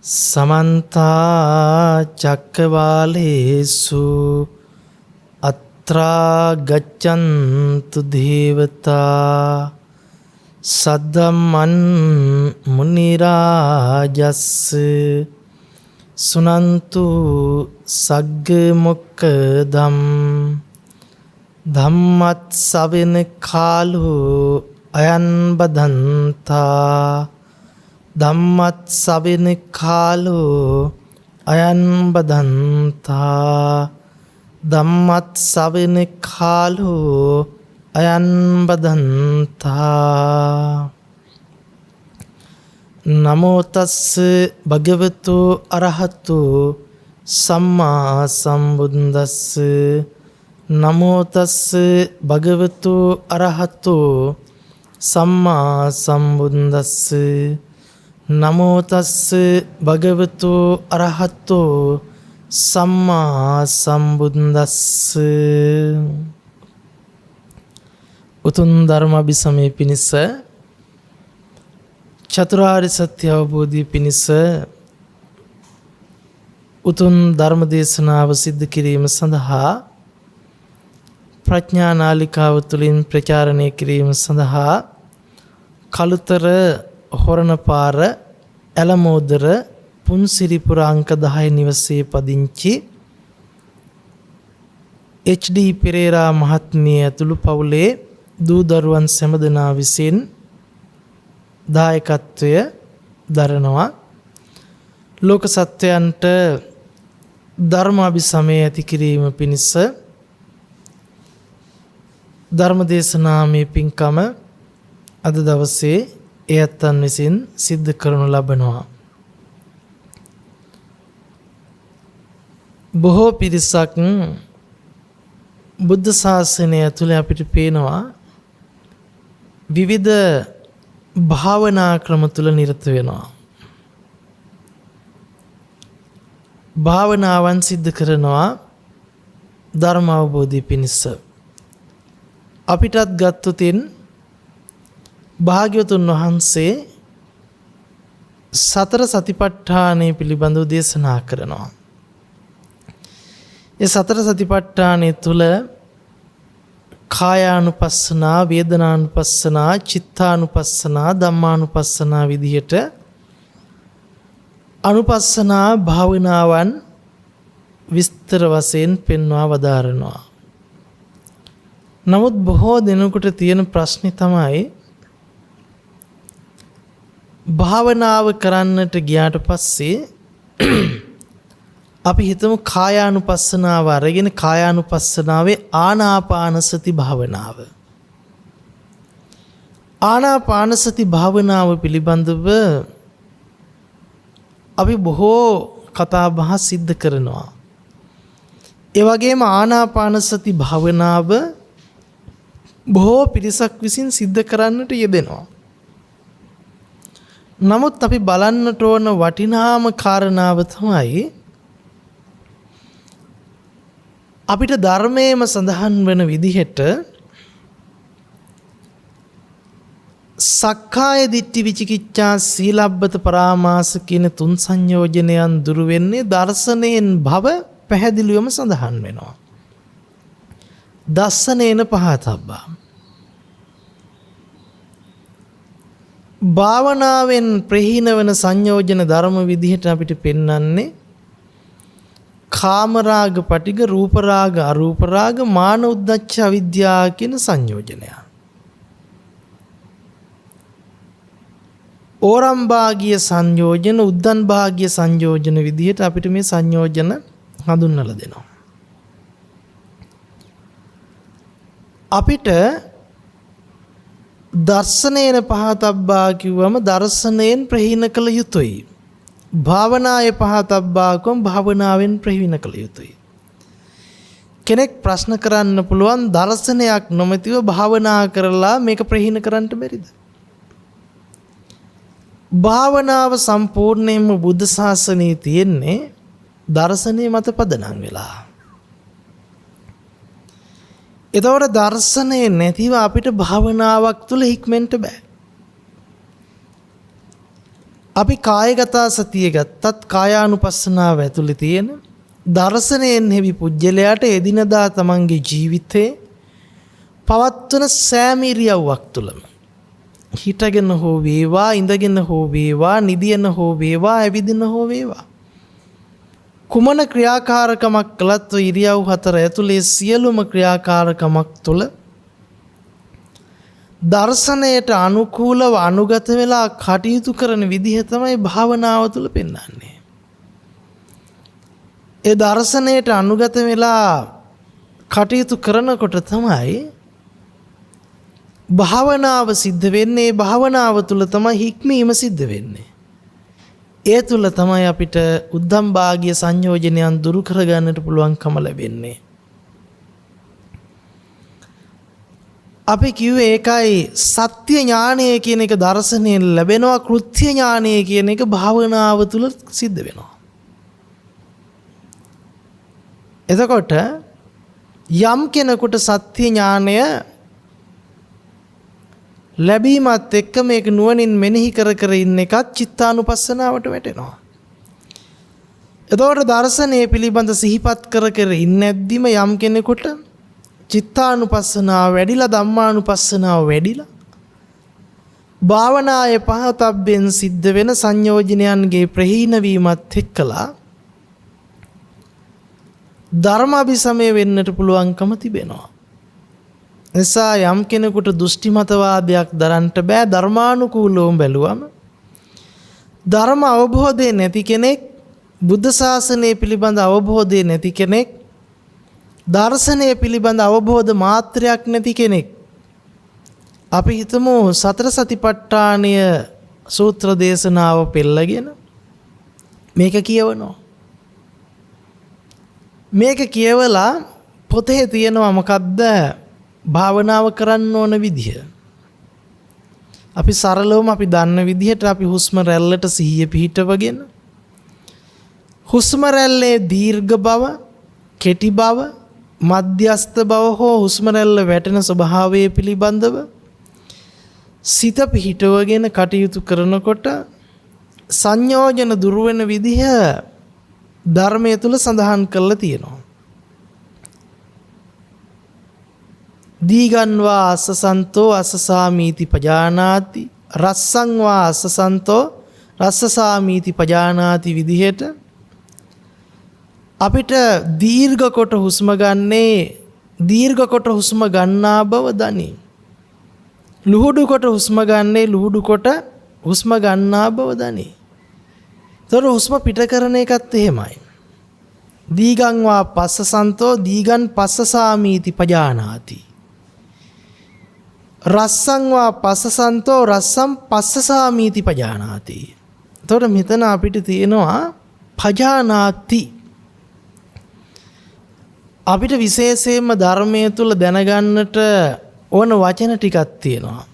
समन्ता चक्रवालेषु अत्रा गच्छन्तु देवता सद्धम्मं मुनिराजस्स सुनन्तु सग्ग मोक्खदम् धम्मत् सवेन कालो अयं बदन्ता धम्मत् सवेन कालो अयं बदन्ता धम्मत् सवेन कालो अयं बदन्ता नमो तस्स भगवतो अरहतो सम्मा सम्बुද්දස්ස नमो तस्स भगवतो अरहतो सम्मा सम्बुද්දස්ස नमो तस्स भगवतो अरहतो सम्मा सम्बुද්දස්ස උතුම් ධර්ම අභිසමය පිණිස චතුරාර්ය සත්‍ය අවබෝධය පිණිස උතුම් ධර්ම දේශනාව සිද්ධ කිරීම සඳහා ප්‍රඥා නාලිකාව තුළින් ප්‍රචාරණය කිරීම සඳහා කළුතර හොරණපාර ඇලමෝදර පුන්සිරිපුර අංක 10 නිවසේ පදිංචි HD පෙරේරා මහත්මිය ඇතුළු පවුලේ දූ දරුවන් සැමදෙනා විසින් දායකත්වය දරනවා. ලෝක සත්වයන්ට ධර්ම අභිසමය ඇති කිරීම පිණිස ධර්ම දේශනාමය පින්කම අද දවසේ එයත්න් විසින් සිද්ධ කරනු ලබනවා. බොහෝ පිරිසක් බුද්ධ ශාසනය ඇතුළේ අපිට පේනවා විවිධ භාවනා ක්‍රම තුල නිරත වෙනවා. භාවනාවන් සිද්ධ කරනවා ධර්ම අවබෝධය පිණිස. අපිටත් ගත්තොතින් භාග්‍යවතුන් වහන්සේ සතර සතිපට්ඨානය පිළිබඳව දේශනා කරනවා. ඒ සතර සතිපට්ඨානය තුල කායානුපස්සනා, වේදනානුපස්සනා, චිත්තානුපස්සනා, ධම්මානුපස්සනා විදිහට අනුපස්සනා භාවනාවන් විස්තර වශයෙන් පෙන්වා වදාරනවා. නමුත් බොහෝ දෙනෙකුට තියෙන ප්‍රශ්නේ තමයි භාවනාව කරන්නට ගියාට පස්සේ අපි හිතමු කායානුපස්සනාව අරගෙන කායානුපස්සනාවේ ආනාපානසති භාවනාව. ආනාපානසති භාවනාව පිළිබඳව අපි බොහෝ කතා බහ සිද්ධ කරනවා. ඒ වගේම ආනාපානසති භාවනාව බොහෝ පිරිසක් විසින් සිද්ධ කරන්නට යෙදෙනවා. නමුත් අපි බලන්නට ඕන වටිනාම කාරණාව තමයි අපිට ධර්මයේම සඳහන් වෙන විදිහට සක්කාය දිට්ඨි විචිකිච්ඡා සීලබ්බත පරාමාස කියන තුන් සංයෝජනයන් දුරු වෙන්නේ දර්ශනයෙන් භව පැහැදිලිවම සඳහන් වෙනවා. දස්සනේන පහතබ්බා. භාවනාවෙන් ප්‍රහීන වෙන සංයෝජන ධර්ම විදිහට අපිට පෙන්වන්නේ කාමරාග පටිග, රූපරාග, අරූපරාග, මාන උද්දච්ච අවිද්‍යාව කියන සංයෝජනය. ඕරම් භාගීය සංයෝජන, උද්දන් භාගීය සංයෝජන විදිහට අපිට මේ සංයෝජන හඳුන්වලා දෙනවා. අපිට දර්ශනේන පහතබ්බා කිව්වම දර්ශනයෙන් ප්‍රහීන කළ යුතුයි. භාවනායේ පහතබ්බා කිව්වම භාවනාවෙන් ප්‍රහීන කළ යුතුයි. කෙනෙක් ප්‍රශ්න කරන්න පුළුවන් දර්ශනයක් නොමැතිව භාවනා කරලා මේක ප්‍රහීන කරන්න බැරිද? භාවනාව සම්පූර්ණයෙන්ම බුද්ධ ශාසනයේ තියෙන්නේ දර්ශනයේ මත පදනම් වෙලා. එතකොට දර්ශනය නැතිව අපිට භාවනාවක් තුළ හික්මෙන්ට බෑ. අපි කායගත සතිය ගත්තත් කායානුපස්සනාව ඇතුළේ තියෙන දර්ශනයෙන් හෙවි පුජ්‍යලයට එදිනදා තමන්ගේ ජීවිතේ පවත්වන සෑම ඉරියව්වක් තුළම හිටගෙන හෝ වේවා, ඉඳගෙන හෝ වේවා, නිදියන හෝ වේවා, ඇවිදින හෝ වේවා, කුමන ක්‍රියාකාරකමක් කළත් ඔය ඉරියව් හතර ඇතුලේ සියලුම ක්‍රියාකාරකමක් තුළ දර්ශනයට අනුකූලව අනුගත වෙලා කටයුතු කරන විදිහ තමයි භාවනාව තුළ පෙන්වන්නේ. ඒ දර්ශනයට අනුගත වෙලා කටයුතු කරනකොට තමයි භාවනාව සිද්ධ වෙන්නේ. භාවනාව තුළ තමයි හික්මීම සිද්ධ වෙන්නේ. ඒ තුළ තමයි අපිට උද්දම් භාග්‍ය සංයෝජනයන් දුරු කරගන්නට පුළුවන්කම ලැබෙන්නේ. අපි කිව්වේ ඒකයි සත්‍ය ඥානය කියන එක දර්ශනයෙන් ලැබෙනවා, කෘත්‍ය ඥානය කියන එක භාවනාව තුළ සිද්ධ වෙනවා. එතකොට යම් කෙනෙකුට සත්‍ය ඥානය ලැබීමත් එක්ක මේක නුවණින් මෙනෙහි කර කර ඉන්න එකත් චිත්තානුපස්සනාවට වැටෙනවා. එතකොට දර්ශනය පිළිබඳ සිහිපත් කර කර ඉන්නේද්දිම යම් කෙනෙකුට චිත්තානුපස්සනාව වැඩිලා, ධම්මානුපස්සනාව වැඩිලා, භාවනායේ පහතබ්බෙන් සිද්ධ වෙන සංයෝජනයන්ගේ ප්‍රහීන වීමත් එක්කලා ධර්මාභිසමය වෙන්නට පුළුවන්කම තිබෙනවා. නිසා යම් කෙනෙකුට දෘෂ්ටි මතවාදයක් දරන්නට බෑ, ධර්මානුකූලව බැලුවම ධර්ම අවබෝධය නැති කෙනෙක්, බුද්ධ ශාසනය පිළිබඳ අවබෝධය නැති කෙනෙක්, දර්ශනය පිළිබඳ අවබෝධ මාත්‍රයක් නැති කෙනෙක්, අපි හිතමු සතර සතිපට්ඨානය සූත්‍ර දේශනාව පෙළගෙන මේක කියවනවා. මේක කියවලා පොතේ තියෙනවා මොකද්ද භාවනාව කරන්න ඕන විදිහ. අපි සරලවම අපි දන්න විදිහට අපි හුස්ම රැල්ලට සිහිය පිහිටවගෙන හුස්ම රැල්ලේ දීර්ඝ බව, කෙටි බව, මධ්‍යස්ථ බව හෝ හුස්ම රැල්ල වැටෙන ස්වභාවය පිළිබඳව සිත පිහිටවගෙන කටයුතු කරනකොට සංයෝජන දුරු වෙන විදිහ ධර්මයේ තුල සඳහන් කරලා තියෙනවා. දීගං වා අස්සසන්තෝ අස්සසාමීති පජානාති, රස්සං වා අස්සසන්තෝ රස්සසාමීති පජානාති විදිහට අපිට දීර්ඝ කොට හුස්ම හුස්ම ගන්නා බව දනි. ලුහුඩු කොට හුස්ම කොට හුස්ම ගන්නා බව දනි. තොර හුස්ම පිට කරන එකත් එහෙමයි. දීගං වා පස්සසන්තෝ දීගං පස්සසාමීති පජානාති, රස්සං වා පස්සසන්තෝ රස්සං පස්සසාමීති පජානාති. එතකොට මෙතන අපිට තියෙනවා පජානාති. අපිට විශේෂයෙන්ම ධර්මයේ තුල දැනගන්නට ඕන වචන ටිකක් තියෙනවා.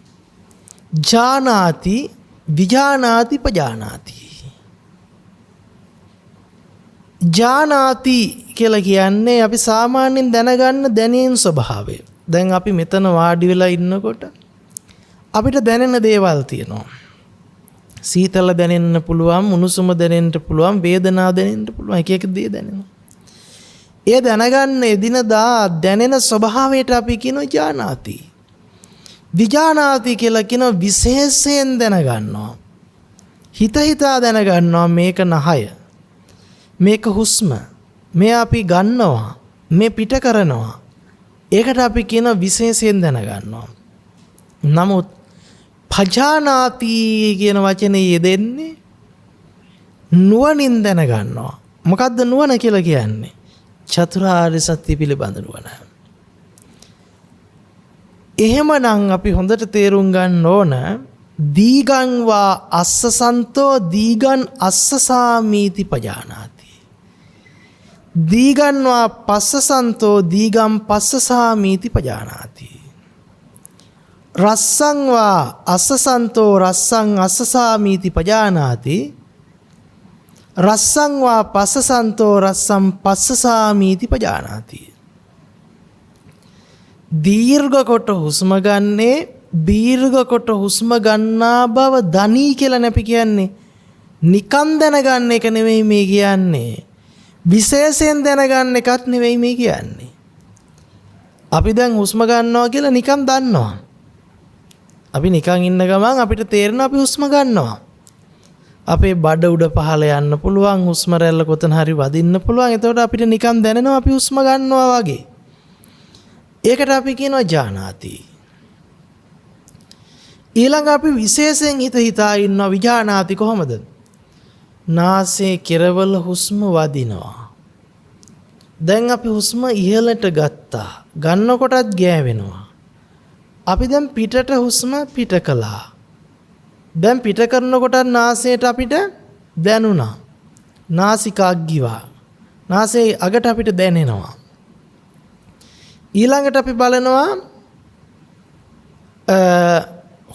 ජානාති, විජානාති, පජානාති. ජානාති කියලා කියන්නේ අපි සාමාන්‍යයෙන් දැනගන්න දැනීම් ස්වභාවය. දැන් අපි මෙතන වාඩි වෙලා ඉන්නකොට අපිට දැනෙන දේවල් තියෙනවා. සීතල දැනෙන්න පුළුවන්, උණුසුම දැනෙන්න පුළුවන්, වේදනාව දැනෙන්න පුළුවන්, එක එක දේ දැනෙනවා. ඒ දැනගන්න එදිනදා දැනෙන ස්වභාවයට අපි කියනවා ජානාති. විජානාති කියලා කියනවා විශේෂයෙන් දැනගන්නවා. හිතා දැනගන්නවා මේක නහය, මේක හුස්ම, මේ අපි ගන්නවා, මේ පිට කරනවා. ඒකට අපි කියන විශේෂයෙන් දැනගන්නවා. නමුත් පජානාති කියන වචනේ යෙදෙන්නේ නුවණින් දැනගන්නවා. මොකද්ද නුවණ කියලා කියන්නේ? චතුරාර්ය සත්‍ය පිළිබඳ නුවණ. එහෙමනම් අපි හොඳට තේරුම් ගන්න ඕන දීගං වා අස්සසන්තෝ දීගං අස්සසාමීති පජානාති, දීගං වා පස්සසන්තෝ දීගං පස්සසාමීති පජානාති, රස්සං වා අස්සසන්තෝ රස්සං අස්සසාමීති පජානාති, රස්සං වා පස්සසන්තෝ රස්සං පස්සසාමීති පජානාති. දීර්ඝ කොට හුස්ම ගන්නේ දීර්ඝ කොට හුස්ම ගන්නා බව දනී කියලා නැපි කියන්නේ නිකන් දැනගන්න එක නෙවෙයි මේ කියන්නේ. විශේෂයෙන් දැනගන්න එකත් නෙවෙයි මේ කියන්නේ. අපි දැන් හුස්ම ගන්නවා කියලා නිකන් දන්නවා. අපි නිකන් ඉන්න ගමන් අපිට තේරෙනවා අපි හුස්ම ගන්නවා. අපේ බඩ උඩ පහළ යන්න පුළුවන්, හුස්ම රැල්ල කොතන හරි වදින්න පුළුවන්. එතකොට අපිට නිකන් දැනෙනවා අපි හුස්ම ගන්නවා වගේ. ඒකට අපි කියනවා ජානාති. ඊළඟ අපි විශේෂයෙන් හිතා ඉන්නවා විජානාති කොහොමද? නාසයේ කෙරවල හුස්ම වදිනවා. දැන් අපි හුස්ම ඉහළට ගත්තා. ගන්නකොටත් ගෑවෙනවා. අපි දැන් පිටට හුස්ම පිට කළා. දැන් පිට කරනකොට නාසයට අපිට දැනුණා. නාසිකාග්ගිවා. නාසයේ අගට අපිට දැනෙනවා. ඊළඟට අපි බලනවා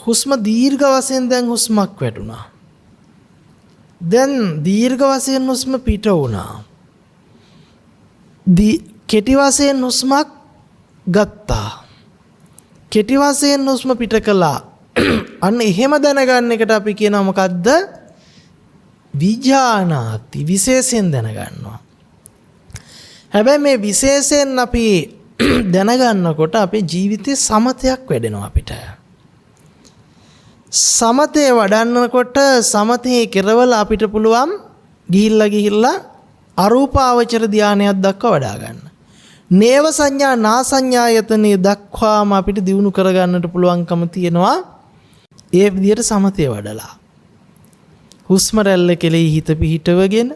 හුස්ම දීර්ඝ වශයෙන් දැන් හුස්මක් වැටුණා. දැන් දීර්ඝ වශයෙන් හුස්ම පිට වුණා. කෙටි වශයෙන් හුස්මක් ගත්තා. කෙටි වශයෙන් හුස්ම පිට කළා. අන්න එහෙම දැනගන්න එකට අපි කියනවා මොකද්ද? විජානාති. විශේෂයෙන් දැනගන්නවා. හැබැයි මේ විශේෂයෙන් අපි දැනගන්නකොට අපේ ජීවිතේ සමතයක් වැඩෙනවා අපිට. සමතේ වඩන්නකොට සමතේ කෙරවල අපිට පුළුවන් ගිහිල්ලා අරූපාවචර ධානයක් දක්වා වඩා ගන්න. නේව සංඥා නා සංඥායතනෙ දක්වාම අපිට දියුණු කරගන්නට පුළුවන්කම තියෙනවා. ඒ විදිහට සමතේ වඩලා හුස්ම රැල්ල කෙලෙහි හිත පිහිටවගෙන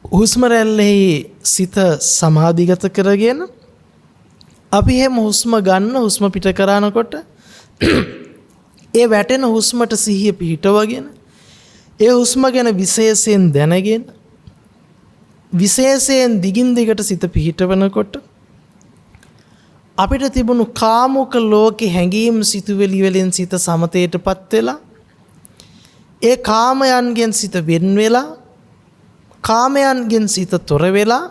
හුස්ම රැල්ලෙහි සිත සමාධිගත කරගෙන අපි හැම හුස්ම ගන්න හුස්ම පිට කරනකොට ඒ වැටෙන හුස්මට සිහිය පිහිටවගෙන ඒ හුස්ම ගැන විශේෂයෙන් දැනගෙන විශේෂයෙන් දිගින් දිගට සිත පිහිටවනකොට අපිට තිබුණු කාමුක ලෝකේ හැඟීම් සිතුවිලි වලින් සිත සමතේටපත් වෙලා ඒ කාමයන්ගෙන් සිත වෙන් වෙලා කාමයන්ගෙන් සිත තොර වෙලා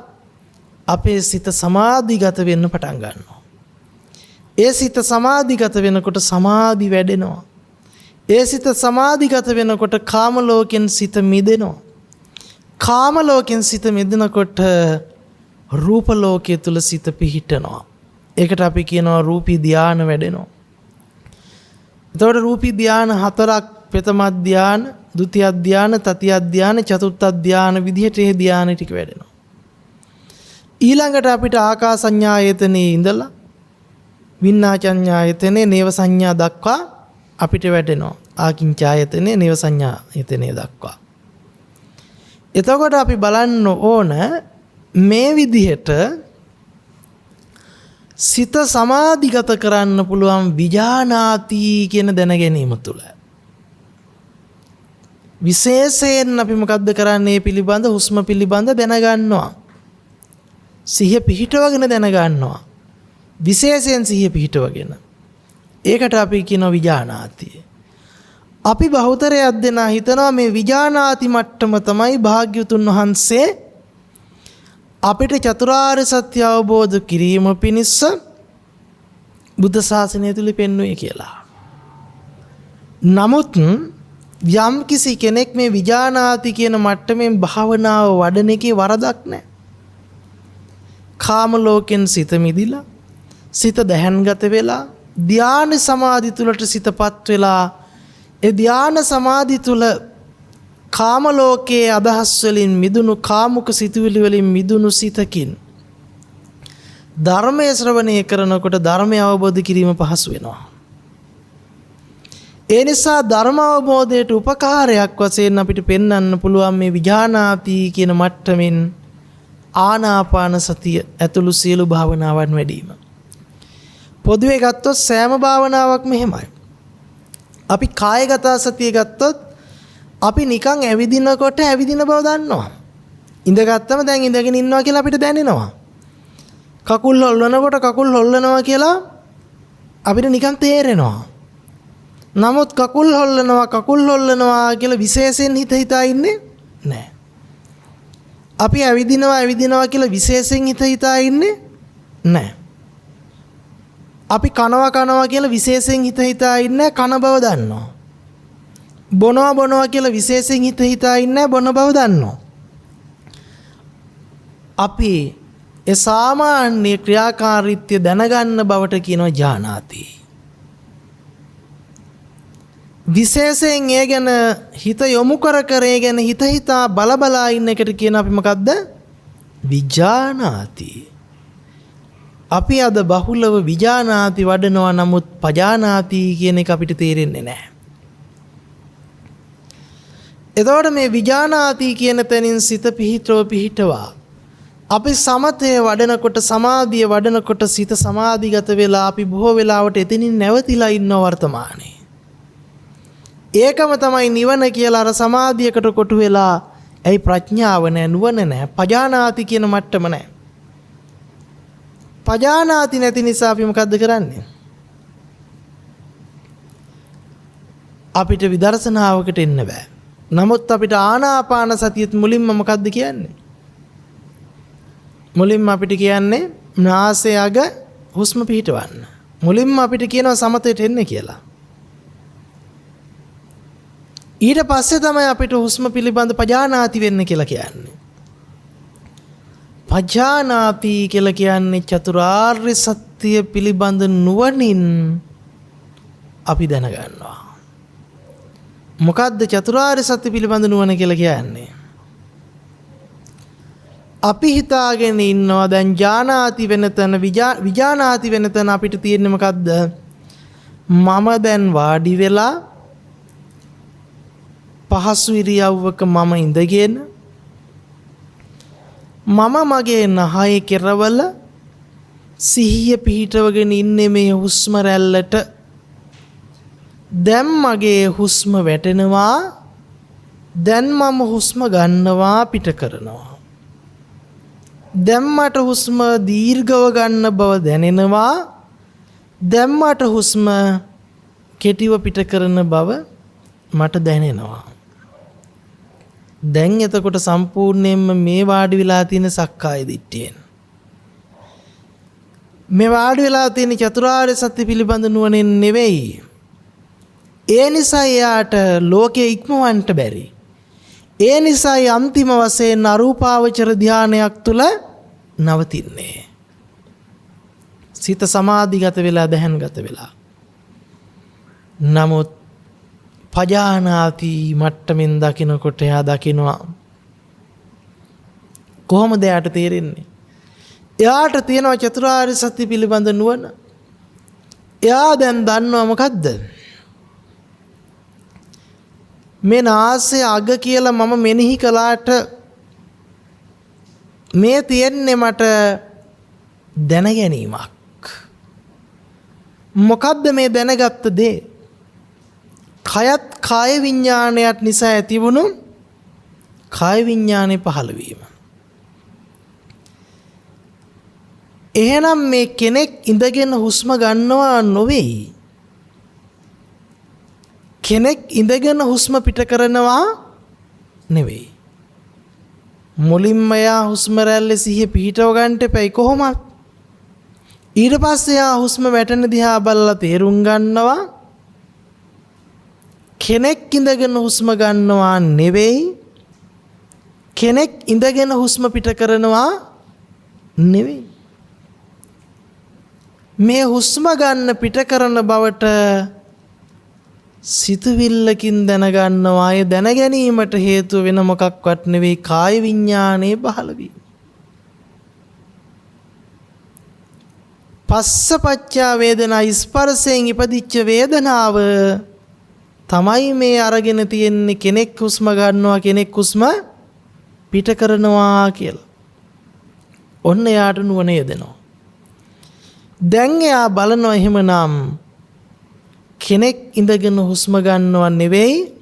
අපේ සිත සමාධිගත වෙන්න පටන් ගන්නවා. ඒ සිත සමාධිගත වෙනකොට සමාධි වැඩෙනවා. ඒ සිත සමාධිගත වෙනකොට කාම ලෝකෙන් සිත මිදෙනවා. කාම ලෝකෙන් සිත මිදෙනකොට රූප ලෝකයේ තුල සිත පිහිටනවා. ඒකට අපි කියනවා රූපී ධානය වැඩෙනවා. එතකොට රූපී ධානය හතරක් ප්‍රථම ධානය, ဒုတိ ධානය, තතිය ධානය, චතුර්ථ ධානය විදිහට ඒ ධානය ටික වැඩෙනවා. ඊළඟට අපිට ආකාසඤ්ඤායතනේ ඉඳලා විඤ්ඤාචඤ්ඤායතනේ නේව සංඥා දක්වා අපිට වැටෙනවා. ආකින්චායතනේ නේව සංඥායතනේ දක්වා. එතකොට අපි බලන්න ඕන මේ විදිහට සිත සමාධිගත කරන්න පුළුවන් විජානාති කියන දැන ගැනීම තුළ විශේෂයෙන් අපි මොකද්ද කරන්නේ පිළිබඳ හුස්ම පිළිබඳ දැනගන්නවා. සිහිය පිහිටවගෙන දැනගන්නවා. විශේෂයෙන් සිහිය පිහිටවගෙන. ඒකට අපි කියනවා විජානාති. අපි බහුතරයක් දෙනා හිතනවා මේ විජානාති මට්ටම තමයි භාග්‍යවතුන් වහන්සේ අපිට චතුරාර්ය සත්‍ය අවබෝධ කිරීම පිණිස බුද්ධ ශාසනය තුල පෙන්වුවේ කියලා. නමුත් යම් කිසි කෙනෙක් මේ විජානාති කියන මට්ටමින් භාවනාව වඩන එකේ වරදක් නැහැ. කාම ලෝකෙන් සිත මිදිලා සිත දැහන්ගත වෙලා ධාන සමාධි තුලට සිතපත් වෙලා ඒ ධාන සමාධි තුල කාම ලෝකයේ අදහස් වලින් මිදුණු කාමුක සිතුවිලි වලින් මිදුණු සිතකින් ධර්මයේ ශ්‍රවණය කරනකොට ධර්මය අවබෝධ කිරීම පහසු වෙනවා. ඒ නිසා ධර්ම අවබෝධයට උපකාරයක් වශයෙන් අපිට පෙන්වන්න පුළුවන් මේ විජානාති කියන මට්ටමින් ආනාපාන සතිය ඇතුළු සියලු භාවනාවන් වැඩිම. පොදුවේ ගත්තොත් සෑම භාවනාවක්ම එහෙමයි. අපි කායගත සතිය ගත්තොත් අපි නිකන් ඇවිදිනකොට ඇවිදින බව දන්නවා. ඉඳගත්තම දැන් ඉඳගෙන ඉන්නවා කියලා අපිට දැනෙනවා. කකුල් හොල්ලනකොට කකුල් හොල්ලනවා කියලා අපිට නිකන් තේරෙනවා. නමුත් කකුල් හොල්ලනවා කියලා විශේෂයෙන් හිතා ඉන්නේ නැහැ. අපි ඇවිදිනවා කියලා විශේෂයෙන් හිතා ඉන්නේ නැහැ. අපි කනවා කියලා විශේෂයෙන් හිතා ඉන්නේ කන බව දන්නවා. බොනවා කියලා විශේෂයෙන් හිතා ඉන්නේ බොන බව දන්නවා. අපි ඒ සාමාන්‍ය ක්‍රියාකාරීත්වය දැනගන්න බවට කියනවා ජානාති. විශේෂයෙන් ඒ ගැන හිත යොමු කර ඒ ගැන හිතා බලා ඉන්න එකට කියන අපි මොකද්ද? විජානාති. අපි අද බහුලව විජානාති වඩනවා, නමුත් පජානාති කියන එක අපිට තේරෙන්නේ නැහැ. එතකොට මේ විජානාති කියන තැනින් සිත පිහිටවා අපි සමතය වඩනකොට, සමාධිය වඩනකොට සිත සමාධිගත වෙලා අපි බොහෝ වෙලාවට එතනින් නැවතිලා ඉන්නව වර්තමානයේ. ඒකම තමයි නිවන කියලා අර සමාධියකට කොටු වෙලා ඇයි ප්‍රඥාව නැහැ, නුවණ නැහැ, පජානාති කියන මට්ටම නැහැ. පජානාති නැති නිසා අපි මොකද්ද කරන්නේ? අපිට විදර්ශනාවකට එන්න බෑ. නමුත් අපිට ආනාපාන සතියෙත් මුලින්ම මොකද්ද කියන්නේ? මුලින්ම අපිට කියන්නේ නාසය අග හුස්ම පිහිටවන්න. මුලින්ම අපිට කියනවා සමතයට එන්න කියලා. ඊට පස්සේ තමයි අපිට හුස්ම පිළිබඳ පජානාති වෙන්න කියලා කියන්නේ. පජානාති කියලා කියන්නේ චතුරාර්ය සත්‍ය පිළිබඳ නුවණින් අපි දැනගන්නවා. මොකද්ද චතුරාර්ය සත්‍ය පිළිබඳ නුවණ කියලා කියන්නේ? අපි හිතාගෙන ඉන්නවා දැන් ජානාති වෙන තැන විජානාති වෙන තැන අපිට තියෙන්නේ මොකද්ද? මම දැන් වාඩි වෙලා පහසු ඉරියව්වක මම ඉඳගෙන මම මගේ නහය කෙරවල සිහිය පිහිටවගෙන ඉන්නේ මේ හුස්ම රැල්ලට. දැන් මගේ හුස්ම වැටෙනවා, දැන් මම හුස්ම ගන්නවා, පිට කරනවා. දැන් මට හුස්ම දීර්ඝව ගන්න බව දැනෙනවා, දැන් මට හුස්ම කෙටිව පිට කරන බව මට දැනෙනවා. දැන් එතකොට සම්පූර්ණයෙන්ම මේ වාඩි වෙලා තියෙන සක්කාය දිට්ඨියෙන්, මේ වාඩි වෙලා තියෙන චතුරාර්ය සත්‍ය පිළිබඳ නුවණෙන් නෙවෙයි. ඒ නිසා එයාට ලෝකයේ ඉක්මවන්න බැරි. ඒ නිසායි අන්තිම වශයෙන් අරූපාවචර ධානයක් තුල නවතින්නේ. සිත සමාධිගත වෙලා දැහන්ගත වෙලා. නමුත් පජානාති මට්ටමින් දකිනකොට එයා දකිනවා කොහොමද එයාට තේරෙන්නේ? එයාට තියෙනවා චතුරාර්ය සත්‍ය පිළිබඳ නුවණ. එයා දැන් දන්නවා මොකද්ද? මේ නාසය අග කියලා මම මෙනෙහි කළාට මේ තියෙන්නේ මට දැනගැනීමක්. මොකද්ද මේ දැනගත්ත දේ? කයත් කාය විඥානයත් නිසා ඇතිවුණු කාය විඥානේ පහළ වීම. එහෙනම් මේ කෙනෙක් ඉඳගෙන හුස්ම ගන්නවා නොවේයි. කෙනෙක් ඉඳගෙන හුස්ම පිට කරනවා නෙවෙයි. මුලින්ම යා හුස්ම රැල්ලේ සිහිය පිහිටව ගන්නට එපයි කොහොමද? ඊට පස්සේ යා හුස්ම වැටෙන දිහා බලලා තේරුම් ගන්නවා කෙනෙක් ඉඳගෙන හුස්ම ගන්නවා නෙවෙයි, කෙනෙක් ඉඳගෙන හුස්ම පිට කරනවා නෙවෙයි. මේ හුස්ම ගන්න පිට කරන බවට සිතුවිල්ලකින් දැනගන්නවා. අය දැන ගැනීමට හේතුව වෙන මොකක්වත් නෙවෙයි, කාය විඥානයේ පහළ වීම. පස්සපච්චා වේදනා, ස්පර්ශයෙන් ඉපදිච්ච වේදනාව තමයි මේ අරගෙන තියෙන්නේ කෙනෙක් හුස්ම ගන්නවා, කෙනෙක් හුස්ම පිට කරනවා කියලා. ඔන්න එයාට නුවණ යදෙනවා. දැන් එයා බලනවා එහෙමනම් කෙනෙක් ඉඳගෙන හුස්ම ගන්නවා නෙවෙයි,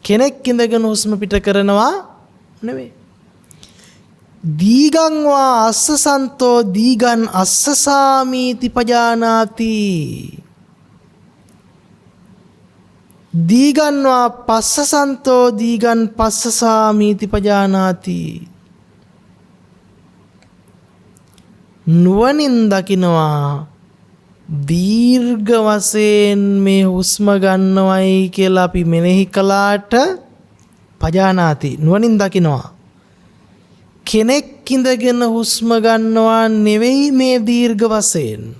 කෙනෙක් ඉඳගෙන හුස්ම පිට කරනවා නෙවෙයි. දීගං වා අස්සසන්තෝ දීගං අස්සසාමීති පජානාති. දීගං වා පස්සසන්තෝ දීගං පස්සසාමීති පජානාති. නුවණින් දකිනවා දීර්ඝ වශයෙන් මේ හුස්ම ගන්නවයි කියලා අපි මෙනෙහි කළාට පජානාති නුවණින් දකිනවා. කෙනෙක් ඉඳගෙන හුස්ම ගන්නවා නෙවෙයි මේ දීර්ඝ වශයෙන්.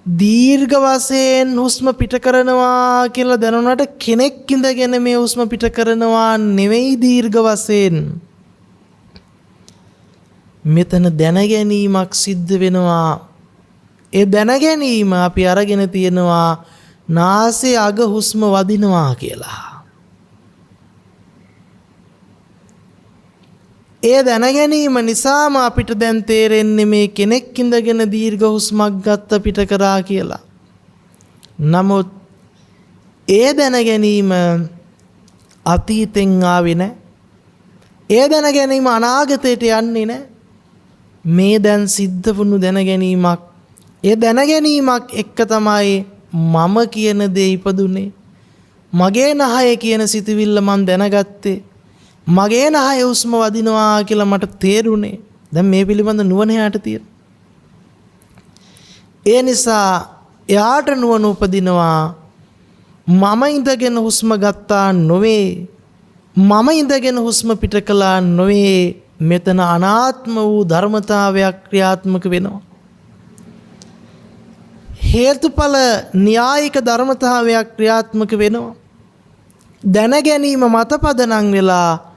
දීර්ඝ වශයෙන් හුස්ම පිට කරනවා කියලා දැනුණාට කෙනෙක් ඉඳගෙන මේ හුස්ම පිට කරනවා නෙවෙයි දීර්ඝ වශයෙන්. මෙතන දැනගැනීමක් සිද්ධ වෙනවා. ඒ දැනගැනීම අපි අරගෙන තියෙනවා නාසයේ අග හුස්ම වදිනවා කියලා. ඒ දැනගැනීම නිසාම අපිට දැන් තේරෙන්නේ මේ කෙනෙක් ඉඳගෙන දීර්ඝ හුස්මක් ගත්ත පිට කරා කියලා. නමුත් ඒ දැනගැනීම අතීතෙන් ආවේ නැහැ. ඒ දැනගැනීම අනාගතයට යන්නේ නැහැ. මේ දැන් සිද්ධ වුණු දැනගැනීමක්. ඒ දැනගැනීමක් එක්ක තමයි මම කියන දේ ඉපදුනේ. මගේ නහය කියන සිතුවිල්ල මම දැනගත්තේ. මගේ නහය හුස්ම වදිනවා කියලා මට තේරුනේ. දැන් මේ පිළිබඳ නුවණ එයාට තියෙනවා. ඒ නිසා එයාට නුවණ උපදිනවා මම ඉඳගෙන හුස්ම ගත්තා නොවේ. මම ඉඳගෙන හුස්ම පිට කළා නොවේ. මෙතන අනාත්ම වූ ධර්මතාවයක් ක්‍රියාත්මක වෙනවා. හේතුඵල න්‍යායික ධර්මතාවයක් ක්‍රියාත්මක වෙනවා. දැන ගැනීම මත පදනම් වෙලා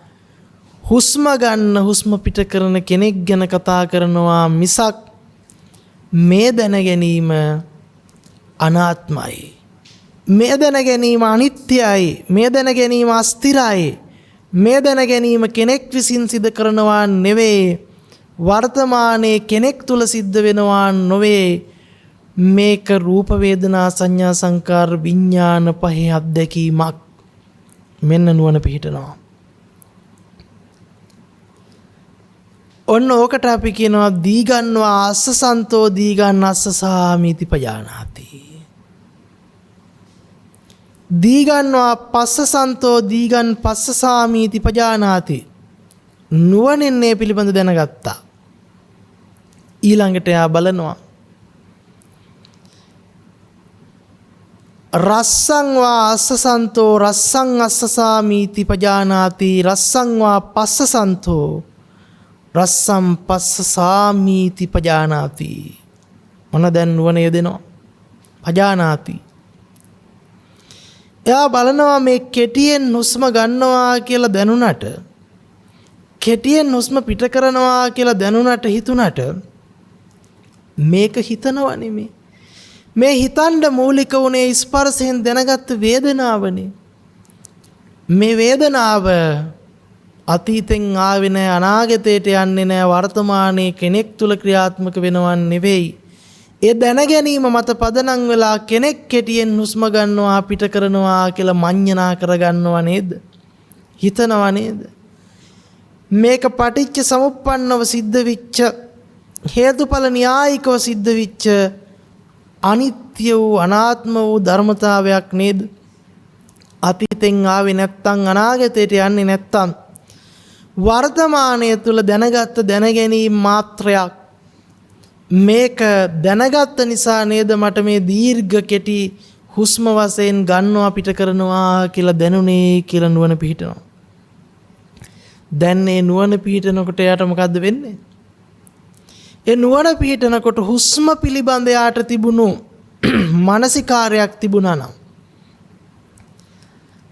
හුස්ම ගන්න හුස්ම පිට කරන කෙනෙක් ගැන කතා කරනවා මිසක් මේ දැන ගැනීම අනාත්මයි. මේ දැන ගැනීම අනිත්‍යයි. මේ දැන ගැනීම අස්තිරයි. මේ දැන ගැනීම කෙනෙක් විසින් සිදු කරනවා නෙවෙයි. වර්තමානයේ කෙනෙක් තුල සිද්ධ වෙනවා නොවේ. මේක රූප වේදනා සංඥා සංකාර විඥාන පහේ අත්දැකීමක්. මෙන්න නුවණ පිහිටනවා. ඔන්න ඕකට අපි කියනවා දීගන්වා අස්සසන්තෝ දීගන්න අස්සසාමීති පජානාති. දීගන්වා පස්සසන්තෝ දීගන් පස්සසාමීති පජානාති. නුවණින් මේ පිළිබඳ දැනගත්තා. ඊළඟට එයා බලනවා රස්සං වා අස්සසන්තෝ රස්සං අස්සසාමීති පජානාති රස්සං වා පස්සසන්තෝ රස්සම් පස්සසාමීති පජානාති. මොන දැන් නුවණ යෙදෙනවා පජානාති. එයා බලනවා මේ කෙටියෙන් හුස්ම ගන්නවා කියලා දැනුණට කෙටියෙන් හුස්ම පිට කරනවා කියලා දැනුණට හිතුණට මේක හිතනව නෙමෙයි. මේ හිතන්න මූලික වුණේ ස්පර්ශයෙන් දැනගත් වේදනාවනේ. මේ වේදනාව අතීතෙන් ආවේ නැහැ අනාගතයට යන්නේ නැහැ වර්තමානයේ කෙනෙක් තුල ක්‍රියාත්මක වෙනවන් නෙවෙයි. ඒ දැන ගැනීම මත පදනම් වෙලා කෙනෙක් කෙටියෙන් හුස්ම ගන්නවා පිට කරනවා කියලා මඤ්ඤණා කරගන්නව නේද? හිතනව නේද? මේක පටිච්ච සමුප්පන්නව සිද්ධ වෙච්ච හේතුඵල න්‍යායිකව සිද්ධ වෙච්ච අනිත්‍ය වූ අනාත්ම වූ ධර්මතාවයක් නේද? අතීතෙන් ආවේ නැත්තම් අනාගතයට යන්නේ නැත්තම් වර්තමානයේ තුල දැනගත්ත දැනගැනීම මාත්‍රයක්. මේක දැනගත්ත නිසා නේද මට මේ දීර්ඝ කෙටි හුස්ම වශයෙන් ගන්නවා පිට කරනවා කියලා දැනුනේ කියලා නුවණ පිහිටනවා. දැන් මේ නුවණ පිහිටනකොට එයාට මොකද්ද වෙන්නේ? ඒ නුවණ පිහිටනකොට හුස්ම පිළිබඳ යාට තිබුණු මානසිකාරයක් තිබුණා නම්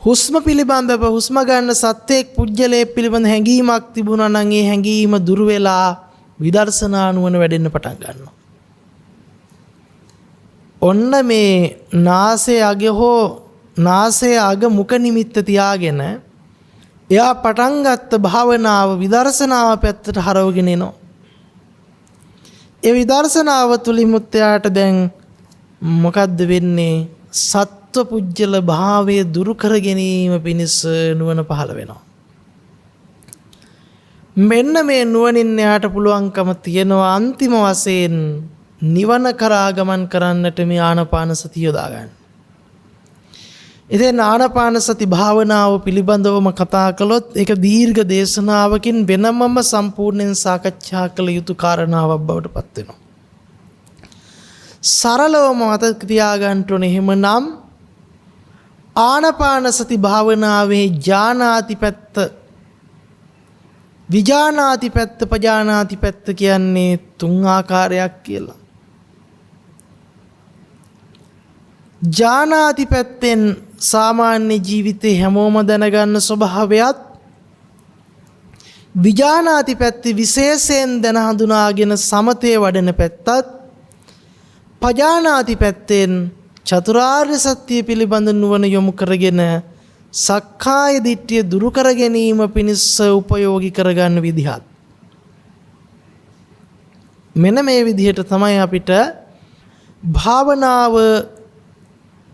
හුස්ම පිළිබඳව හුස්ම ගන්න සත්‍යයක් පුජ්‍යලේ පිළිබඳ හැඟීමක් තිබුණා නම් ඒ හැඟීම දුර වෙලා විදර්ශනා නුවණ වැඩෙන්න පටන් ගන්නවා. ඔන්න මේ නාසයේ අග හෝ නාසයේ අග මුඛ නිමිත්ත තියාගෙන එයා පටන් ගත්ත භාවනාව විදර්ශනාව පැත්තට හරවගෙන එනවා. ඒ විදර්ශනාව තුලින් මුත්‍යාට දැන් මොකද්ද වෙන්නේ? සත්ව පුජ්‍යල භාවයේ දුරු කර ගැනීම පිණිස නුවණ පහළ වෙනවා. මෙන්න මේ නුවණින් එයාට පුළුවන්කම තියෙනවා අන්තිම වශයෙන් නිවන කරා ගමන් කරන්නට මේ ආනාපාන සතිය යොදා ගන්න. ඉතින් ආනාපාන සති භාවනාව පිළිබඳවම කතා කළොත් ඒක දීර්ඝ දේශනාවකින් වෙනමම සම්පූර්ණයෙන් සාකච්ඡා කළ යුතු කාරණාවක් බවට පත් වෙනවා. සරලවම මතක තියාගන්න ඕනේ. එහෙමනම් ආනාපාන සති භාවනාවේ ඥානාති පැත්ත, විඥානාති පැත්ත, පජානාති පැත්ත කියන්නේ තුන් ආකාරයක් කියලා. ඥානාති පැත්තෙන් සාමාන්‍ය ජීවිතේ හැමෝම දැනගන්න ස්වභාවයත්, විඥානාති පැත්තේ විශේෂයෙන් දැන හඳුනාගෙන සමතේ වඩන පැත්තත්, පජානාති පැත්තෙන් චතුරාර්ය සත්‍ය පිළිබඳ නුවණ යොමු කරගෙන සක්කාය දිට්ඨිය දුරු කර ගැනීම පිණිස උපයෝගී කරගන්න විදිහත්. මෙන්න මේ විදිහට තමයි අපිට භාවනාව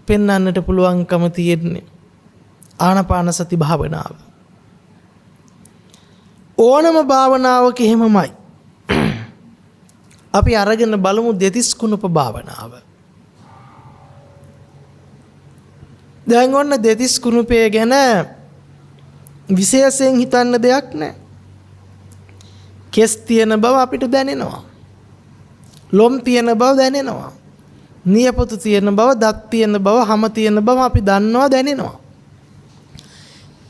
පෙන්වන්නට පුළුවන්කම තියෙන්නේ. ආනාපාන සති භාවනාව ඕනම භාවනාවක එහෙමමයි. අපි අරගෙන බලමු දෙතිස් කුණප භාවනාව. දැන් ඔන්න දෙතිස් කුණපය ගැන විශේෂයෙන් හිතන්න දෙයක් නැහැ. කෙස් තියෙන බව අපිට දැනෙනවා. ලොම් තියෙන බව දැනෙනවා. නියපොතු තියෙන බව, දත් තියෙන බව, හම තියෙන බව අපි දන්නවා, දැනෙනවා.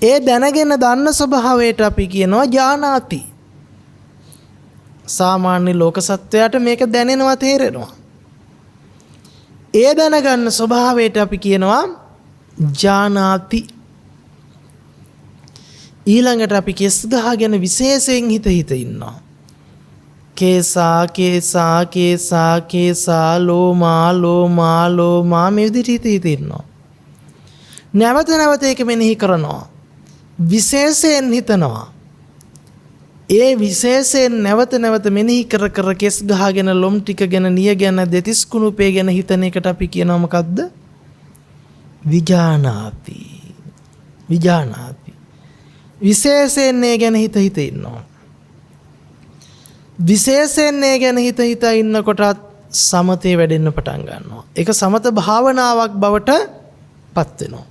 ඒ දැනගෙන දන්න ස්වභාවයට අපි කියනවා ඥානාති. සාමාන්‍ය ලෝක සත්වයාට මේක දැනෙනවා, තේරෙනවා. ඒ දැනගන්න ස්වභාවයට අපි කියනවා ඥානාති. ඊළඟට අපි කෙස් ගහගෙන විශේෂයෙන් හිත ඉන්නවා. කේසා කේසා කේසා කේසා ලෝමා ලෝමා ලෝමා මේ විදිහට හිත ඉන්නවා. නැවත නැවත ඒක මෙනෙහි කරනවා. විශේෂයෙන් හිතනවා. ඒ විශේෂයෙන් නැවත නැවත මෙනෙහි කර කර කෙස් ගහගෙන ලොම් ටික ගැන, නිය ගැන, දෙතිස් කුණුපේ ගැන හිතන එකට අපි කියනවා මොකද්ද? විඥානාති. විඥානාති. විශේෂයෙන් ඒ ගැන හිත ඉන්නවා. විශේෂයෙන් ඒ ගැන හිත ඉන්නකොටත් සමතේ වැඩෙන්න පටන් ගන්නවා. ඒක සමත භාවනාවක් බවට පත් වෙනවා.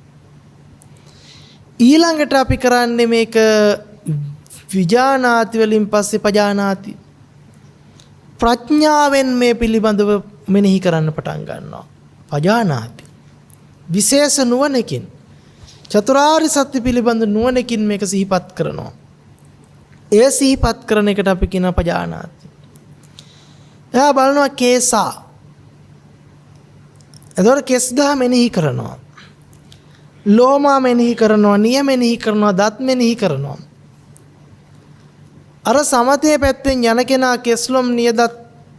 ඊළඟට අපි කරන්නේ මේක විඥානාති වලින් පස්සේ පජානාති. ප්‍රඥාවෙන් මේ පිළිබඳව මෙනෙහි කරන්න පටන් ගන්නවා. පජානාති. විශේෂ නුවණකින්, චතුරාර්ය සත්‍ය පිළිබඳ නුවණකින් මේක සිහිපත් කරනවා. ඒ සිහිපත් කරන එකට අපි කියනවා පජානාති. එයා බලනවා කේසා. එතකොට කෙස් ගහ මෙනෙහි කරනවා. ලෝමා මෙනෙහි කරනවා, නිය මෙනෙහි කරනවා, දත් මෙනෙහි කරනවා. අර සමතේ පැත්තෙන් යන කෙනා කෙස්ලොම් නියදත්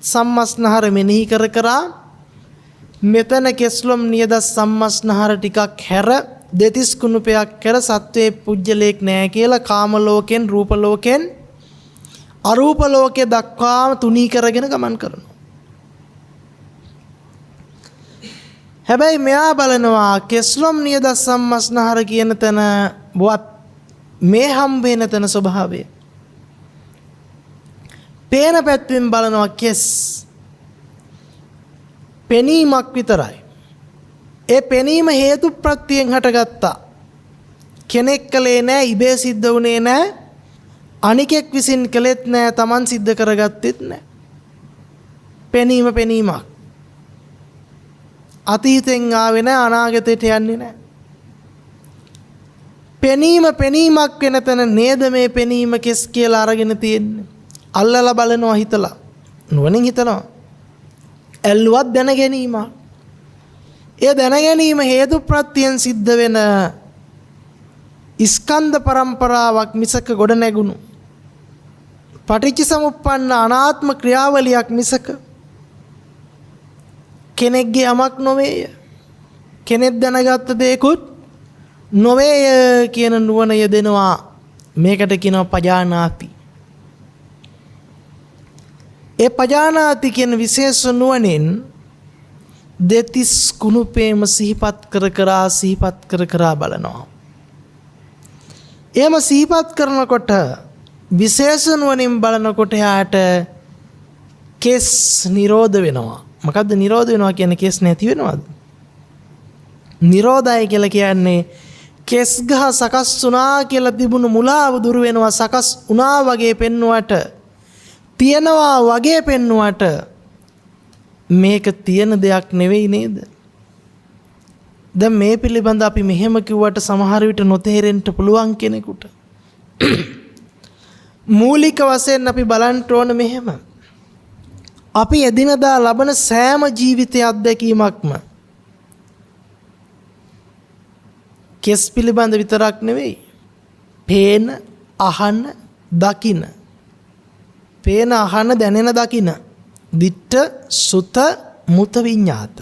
සම්මස්නහර මෙනෙහි කර කරා මෙතන කෙස්ලොම් නියදත් සම්මස්නහර ටිකක් හැර දෙතිස් කුණුපයක් කර සත්වයේ පුජ්‍යලයක් නැහැ කියලා කාම ලෝකෙන්, රූප ලෝකෙන්, අරූප ලෝකේ දක්වාම තුනී කරගෙන ගමන් කරනවා. හැබැයි මෙයා බලනවා කෙස්ලොම් නියදත් සම්මස්නහර කියන තැන බොත් මේ හම්බ වෙන තැන ස්වභාවය. පේන පැත්තෙන් බලනවා කෙස් පෙනීමක් විතරයි. ඒ පෙනීම හේතු ප්‍රත්‍යයෙන් හටගත්තා. කෙනෙක් කලේ නැහැ, ඉබේ සිද්ධ වුණේ නැහැ. අනිකෙක් විසින් කළෙත් නැහැ, Taman සිද්ධ කරගත්තෙත් නැහැ. පෙනීමක්. අතීතෙන් ආවේ නැහැ, අනාගතයට යන්නේ නැහැ. පෙනීමක් වෙන තැන නේද මේ පෙනීම කෙස් කියලා අරගෙන තියෙන්නේ. අල්ලලා බලනවා, හිතලා නුවණින් හිතනවා. ඇල්ලුවත් දැන ගැනීම. ඒ දැන ගැනීම හේතු ප්‍රත්‍යයෙන් සිද්ධ වෙන ස්කන්ධ පරම්පරාවක් මිසක ගොඩ නැගුණු පටිච්ච සමුප්පන්න අනාත්ම ක්‍රියාවලියක් මිසක කෙනෙක්ගේ යමක් නොවේය. කෙනෙක් දැනගත්ත දෙයක්ුත් නොවේය කියන නුවණ යෙදෙනවා. මේකට කියනවා පජානාති. ඒ පජානාති කියන විශේෂ නුවණෙන් දෙතිස් කුණුපේම සිහිපත් කර බලනවා. එහෙම සිහිපත් කරනකොට විශේෂ නුවණින් බලනකොට යාට කෙස් නිරෝධ වෙනවා. මොකද්ද නිරෝධ වෙනවා කියන්නේ? කෙස් නැති වෙනවද? නිරෝධය කියලා කියන්නේ කෙස් ගහ සකස් වුණා කියලා තිබුණු මුලාව දුරු වෙනවා. සකස් වුණා වගේ පෙන්නුවට, තියනවා වගේ පෙන්නුවට මේක තියෙන දෙයක් නෙවෙයි නේද? දැන් මේ පිළිබඳ අපි මෙහෙම කිව්වට සමහර විට නොතේරෙන්න පුළුවන් කෙනෙකුට. මූලික වශයෙන් අපි බලන්න ඕන මෙහෙම. අපි එදිනදා ලබන සෑම ජීවිතයේ අත්දැකීමක්ම කෙස් පිළිබඳ විතරක් නෙවෙයි. පේන, අහන, දකින. පේන, අහන, දැනෙන, දකින. දිට්ඨ, සුත, මුත, විඤ්ඤාත.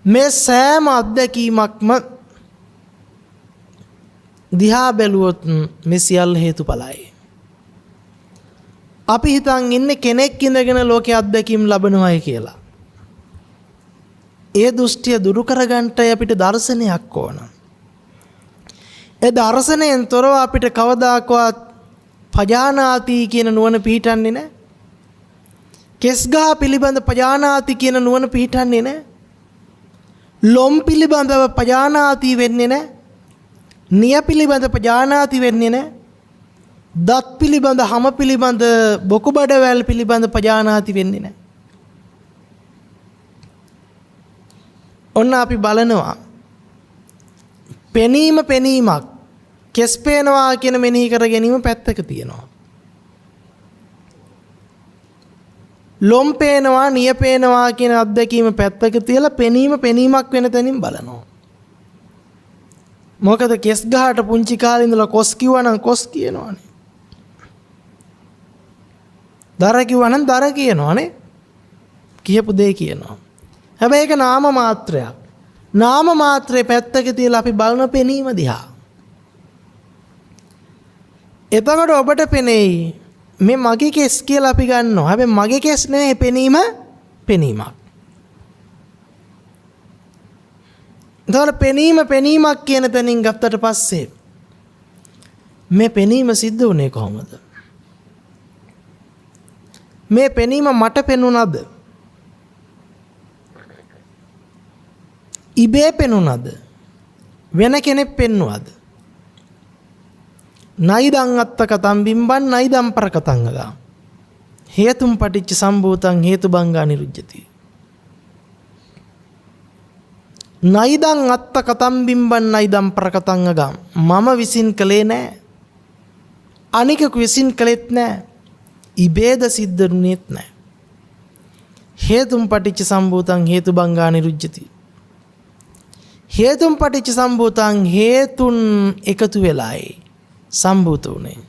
මේ සෑම අත්දැකීමක්ම දිහා බැලුවොත් මේ සියල්ල හේතුඵලයි. අපි හිතන් ඉන්නේ කෙනෙක් ඉඳගෙන ලෝකයේ අත්දැකීම් ලබනවායි කියලා. ඒ දෘෂ්ටිය දුරු කරගන්නටයි අපිට දර්ශනයක් ඕන. ඒ දර්ශනයෙන් තොරව අපිට කවදාකවත් පජානාති කියන නුවණ පිහිටන්නේ නැහැ. කෙස්ගහ පිළිබඳ පජානාති කියන නුවණ පිහිටන්නේ නැහැ. ලොම් පිළිබඳව පජානාති වෙන්නේ නැහැ. නිය පිළිබඳ පජානාති වෙන්නේ නැහැ. දත් පිළිබඳ, හම පිළිබඳ, බොකු බඩවැල් පිළිබඳ පජානාති වෙන්නේ නැහැ. ඔන්න අපි බලනවා පෙනීම පෙනීමක් කෙස් පේනවා කියන මෙනෙහි කර ගැනීම පැත්තක තියෙනවා. ලොම් පේනවා, නිය පේනවා කියන අත්දැකීම පැත්තක තියලා පෙනීම පෙනීමක් වෙන තැනින් බලනවා. මොකද කෙස් ගහට පුංචි කාලේ ඉඳලා කොස් කිව්වනම් කොස් කියනවනේ. දර කිව්වනම් දර කියනවනේ. කියපු දේ කියනවා. හැබැයි ඒක නාම මාත්‍රයක්. නාම මාත්‍රේ පැත්තක තියලා අපි බලන පෙනීම දිහා. එතකොට ඔබට පෙනෙයි මේ මගේ කෙස් කියලා අපි ගන්නවා. හැබැයි මගේ කෙස් නෙවෙයි පෙනීම පෙනීමක්. එතකොට පෙනීම පෙනීමක් කියන තැනින් ගත්තට පස්සේ මේ පෙනීම සිද්ධ වුණේ කොහොමද? මේ පෙනීම මට පෙනුනද? ඉබේ පෙනුනද? වෙන කෙනෙක් පෙන්නුවද? නයිදං අත්ත කතම් බිම්බන් නයිදම් පරකතං අදා. හේතුම් පටිච්ච සම්භූතං හේතුබංගා නිරුජ්ජති. නයිදං අත්ත කතම් බිම්බන් නයිදම් පරකතං අගම්. මම විසින් කළේ නෑ. අනිකෙකු විසින් කළෙත් නෑ. ඉබේද සිද්ධ වුණේත් නෑ. හේතුම් පටිච්ච සම්භූතං හේතුබංගා නිරුජ්ජති. හේතුම් පටිච්ච සම්භූතං හේතුන් එකතු වෙලායි සම්භූත වුණේ.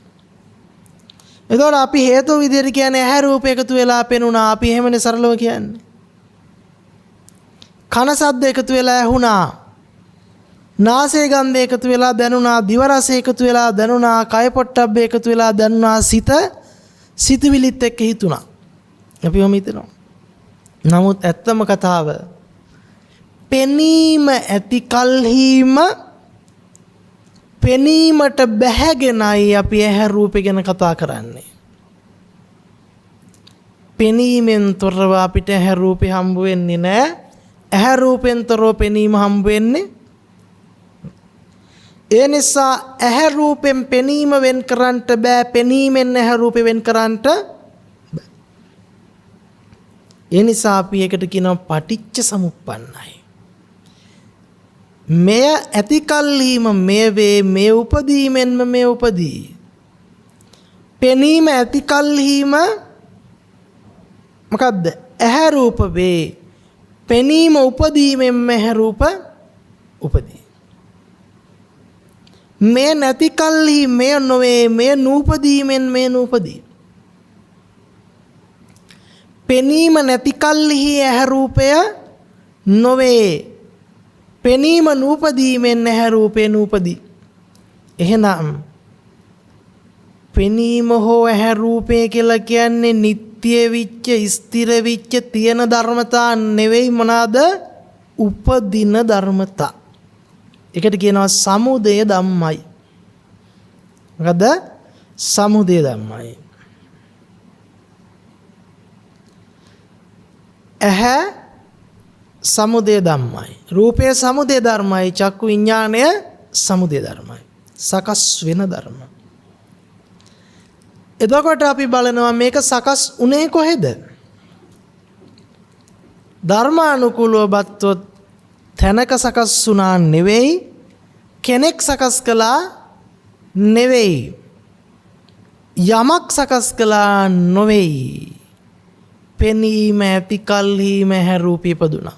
එතකොට අපි හේතු විදිහට කියන්නේ ඇහැ රූප එකතු වෙලා පෙනුණා. අපි එහෙමනේ සරලව කියන්නේ. කන ශබ්ද එකතු වෙලා ඇහුණා. නාසය ගන්ධ එකතු වෙලා දැනුණා. දිව රස එකතු වෙලා දැනුණා. කය පොට්ටබ්බ එකතු වෙලා දැනුණා. සිතවිලිත් එක්ක හිතුණා. අපි ඔහොම හිතනවා. නමුත් ඇත්තම කතාව පෙනීම ඇති කල්හිම පෙනීමට බැහැගෙනයි අපි ඇහැ රූපේ ගැන කතා කරන්නේ. පෙනීමෙන් තොරව අපිට ඇහැ රූපේ හම්බ වෙන්නේ නැහැ. ඇහැ රූපෙන් තොරව පෙනීම හම්බ වෙන්නේ. ඒ නිසා ඇහැ රූපෙන් පෙනීම වෙන් කරන්නට බෑ. පෙනීමෙන් ඇහැ රූපේ වෙන් කරන්නට බෑ. ඒ නිසා අපි ඒකට කියනවා පටිච්ච සමුප්පන්නයි. මෙය ඇති කල්හිම මෙය වේ. මෙය උපදීමෙන්ම මෙය උපදී. පෙනීම ඇති කල්හිම මොකද්ද? ඇහැ රූප වේ. පෙනීම උපදීමෙන්ම ඇහැ රූප උපදී. මෙය නැති කල්හි මෙය නොවේ. මෙය නූපදීමෙන් මෙය නූපදී. පෙනීම නැති කල්හි ඇහැ රූපය නොවේ. පෙනීම නූපදීමෙන් ඇහැ රූපේ නූපදී. එහෙනම් පෙනීම හෝ ඇහැ රූපේ කියලා කියන්නේ නිට්ටය විච්ච ස්ථිර විච්ච තියෙන ධර්මතා නෙවෙයි. මොනවාද? උපදින ධර්මතා. ඒකට කියනවා සමුදය ධම්මයි. මොකද? සමුදය ධම්මයි. ඇහැ සමුදය ධම්මයි. රූපය සමුදය ධර්මයි. චක්කු විඥානය සමුදය ධර්මයි. සකස් වෙන ධර්ම. එතකොට අපි බලනවා මේක සකස් උනේ කොහෙද? ධර්මානුකූලව බත්තොත් තැනක සකස් වුණා නෙවෙයි, කෙනෙක් සකස් කළා නෙවෙයි, යමක් සකස් කළා නොවෙයි. පෙනීම ඇති කල්හිම හැරූපී ඉපදුණා.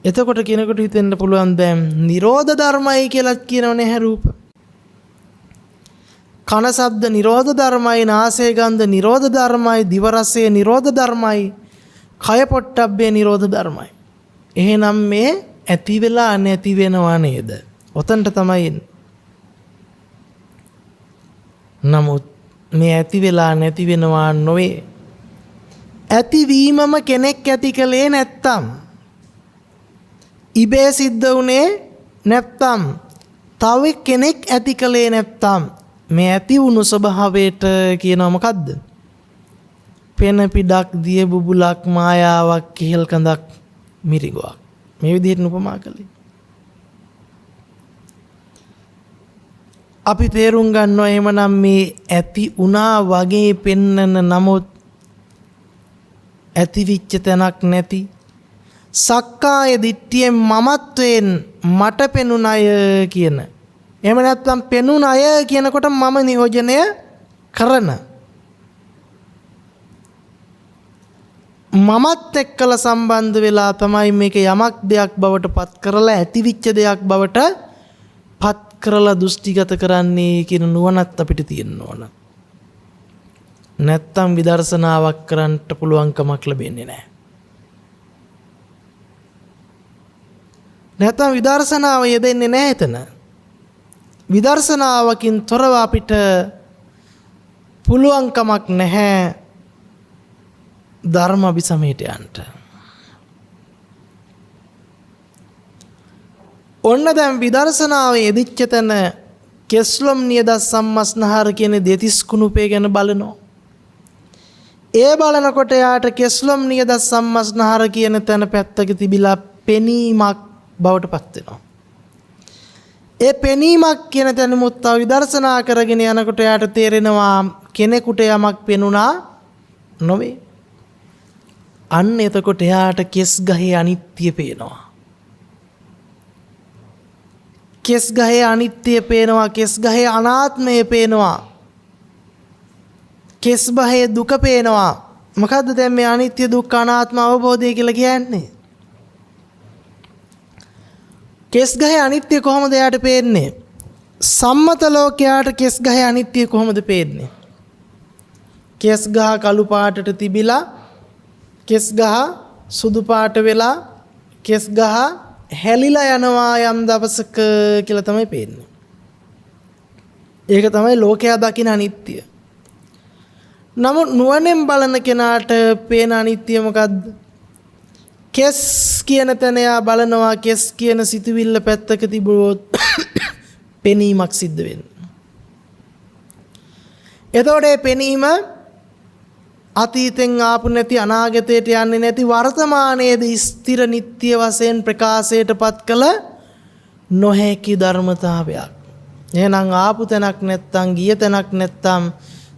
එතකොට කෙනෙකුට හිතෙන්න පුළුවන් දැන් නිරෝධ ධර්මයි කියලා කියනවනේ හැරූප. කන ශබ්ද නිරෝධ ධර්මයි, නාසය ගන්ධ නිරෝධ ධර්මයි, දිව රසය නිරෝධ ධර්මයි, කය පොට්ටබ්බේ නිරෝධ ධර්මයි. එහෙනම් මේ ඇති වෙලා නැති වෙනවා නේද? ඔතනට තමයි එන්නේ. නමුත් මේ ඇති වෙලා නැති වෙනවා නොවේ. ඇතිවීමම කෙනෙක් ඇති කළේ නැත්තම්, ඉබේ සිද්ධ වුණේ නැත්තම්, තව කෙනෙක් ඇති කළේ නැත්තම්, මේ ඇති වුණු ස්වභාවයට කියනවා මොකද්ද? පෙන පිඩක්, දිය බුබුලක්, මායාවක්, කිහිල් කඳක්, මිරිගුවක්. මේ විදිහට උපමා කළේ. අපි තේරුම් ගන්නවා එහෙමනම් මේ ඇති වුණා වගේ පෙන්නන, නමුත් ඇතිවිච්ච තැනක් නැති, සක්කාය දිට්ඨියෙන් මමත්වයෙන් මට පෙනුන අය කියන, එහෙම නැත්නම් පෙනුන අය කියනකොට මම නියෝජනය කරන, මමත් එක්කලා සම්බන්ධ වෙලා තමයි මේක යමක් දෙයක් බවට පත් කරලා, ඇතිවිච්ච දෙයක් බවට පත් කරලා දෘෂ්ටිගත කරන්නේ කියන නුවණත් අපිට තියෙන්න ඕන. නැත්තම් විදර්ශනාවක් කරන්න පුළුවන්කමක් ලැබෙන්නේ නැහැ. නැත්තම් විදර්ශනාව යෙදෙන්නේ නැහැ එතන. විදර්ශනාවකින් තොරව අපිට පුළුවන්කමක් නැහැ ධර්ම අභිසමයට යන්න. ඔන්න දැන් විදර්ශනාවේ යෙදිච්ච තැන කෙස්ලොම් නියද සම්මස්නහර කියන දෙතිස් කුණුපේ ගැන බලනවා. ඒ බලනකොට යාට කෙස්ලොම් නියද සම්මස්නහර කියන තැන පැත්තක තිබිලා පෙනීමක් බවට පත් වෙනවා. ඒ පෙනීමක් කියන තැනමුත් තව විදර්ශනා කරගෙන යනකොට යාට තේරෙනවා කෙනෙකුට යමක් පෙනුණා නොවේ. අන්න එතකොට එයාට කෙස් ගහේ අනිත්‍ය පේනවා. කෙස් ගහේ අනිත්‍ය පේනවා, කෙස් ගහේ අනාත්මය පේනවා, කෙස් ගහේ දුක පේනවා. මොකද්ද දැන් මේ අනිත්‍ය දුක්ඛ අනාත්ම අවබෝධය කියලා කියන්නේ? කෙස් ගහේ අනිත්‍ය කොහොමද එයාට පේන්නේ? සම්මත ලෝකයට කෙස් ගහේ අනිත්‍ය කොහොමද පේන්නේ? කෙස් ගහ කළු පාටට තිබිලා, කෙස් ගහ සුදු පාට වෙලා, කෙස් ගහ හැලිලා යනවා යම් දවසක කියලා තමයි පේන්නේ. ඒක තමයි ලෝකයා දකින අනිත්‍ය. නමුත් නුවණෙන් බලන කෙනාට පේන අනිත්‍ය මොකද්ද? කෙස් කියන තැන යා බලනවා, කෙස් කියන සිතුවිල්ල පැත්තක තිබුණොත් පෙනීමක් සිද්ධ වෙනවා. එතකොට මේ පෙනීම අතීතෙන් ආපු නැති, අනාගතයට යන්නේ නැති, වර්තමානයේදී ස්ථිර නිට්ටය වශයෙන් ප්‍රකාශයට පත් කළ නොහැකි ධර්මතාවයක්. එහෙනම් ආපු තැනක් නැත්තම්, ගිය තැනක් නැත්තම්,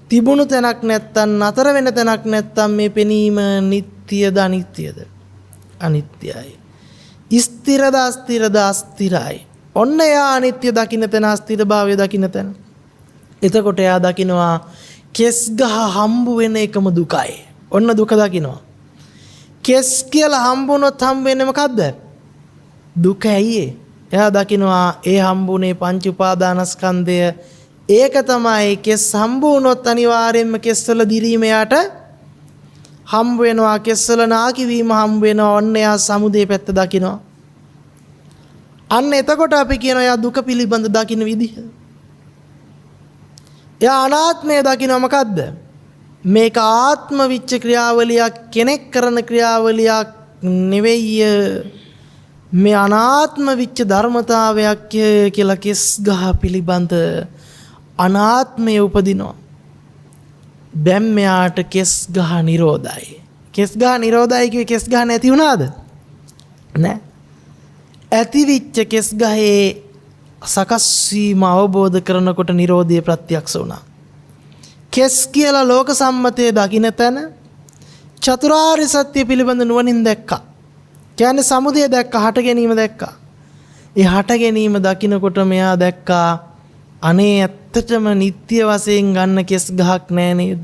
තිබුණු තැනක් නැත්තම්, නතර වෙන තැනක් නැත්තම් මේ පෙනීම නිට්ටයද අනිත්‍යද? අනිත්‍යයි. ස්ථිරද අස්ථිරද? අස්ථිරයි. ඔන්න එයා අනිත්‍ය දකින්න තැන, අස්ථිරභාවය දකින්න තැන. එතකොට එයා දකිනවා කෙස් ගහ හම්බ වෙන එකම දුකයි. ඔන්න දුක දකිනවා. කෙස් කියලා හම්බුනොත් හම්බ වෙන්නේ මොකද්ද? දුක. ඇයි? එයා දකිනවා ඒ හම්බුනේ පංච උපාදානස්කන්ධය. ඒක තමයි කෙස් හම්බ වුණොත් අනිවාර්යයෙන්ම කෙස්වල දිරීම යාට හම්බ වෙනවා, කෙස්වල නාකි වීම හම්බ වෙනවා. ඔන්න එයා සමුදේ පැත්ත දකිනවා. අන්න එතකොට අපි කියනවා එයා දුක පිළිබඳ දකින්න විදිහ. එයා අනාත්මය දකිනවා. මොකද්ද? මේක ආත්ම විච්ච ක්‍රියාවලියක්, කෙනෙක් කරන ක්‍රියාවලියක් නෙවෙයි. මේ අනාත්ම විච්ච ධර්මතාවයක් කියලා කෙස් ගහ පිළිබඳ අනාත්මය උපදිනවා. දැන් මෙයාට කෙස් ගහ නිරෝධයි. කෙස් ගහ නිරෝධයි කිව්වේ කෙස් ගහ නැති වුණාද? නෑ. ඇතිවිච්ච කෙස් ගහේ සකස් වීම අවබෝධ කරනකොට නිරෝධය ප්‍රත්‍යක්ෂ වුණා. කෙස් කියලා ලෝක සම්මතයේ දකින්න තැන චතුරාර්ය සත්‍ය පිළිබඳ නුවණින් දැක්කා. කියන්නේ සමුදය දැක්කා, හට ගැනීම දැක්කා. ඒ හට ගැනීම දකින්නකොට මෙයා දැක්කා අනේ ඇත්තටම නිත්‍ය වශයෙන් ගන්න කෙස් ගහක් නෑ නේද?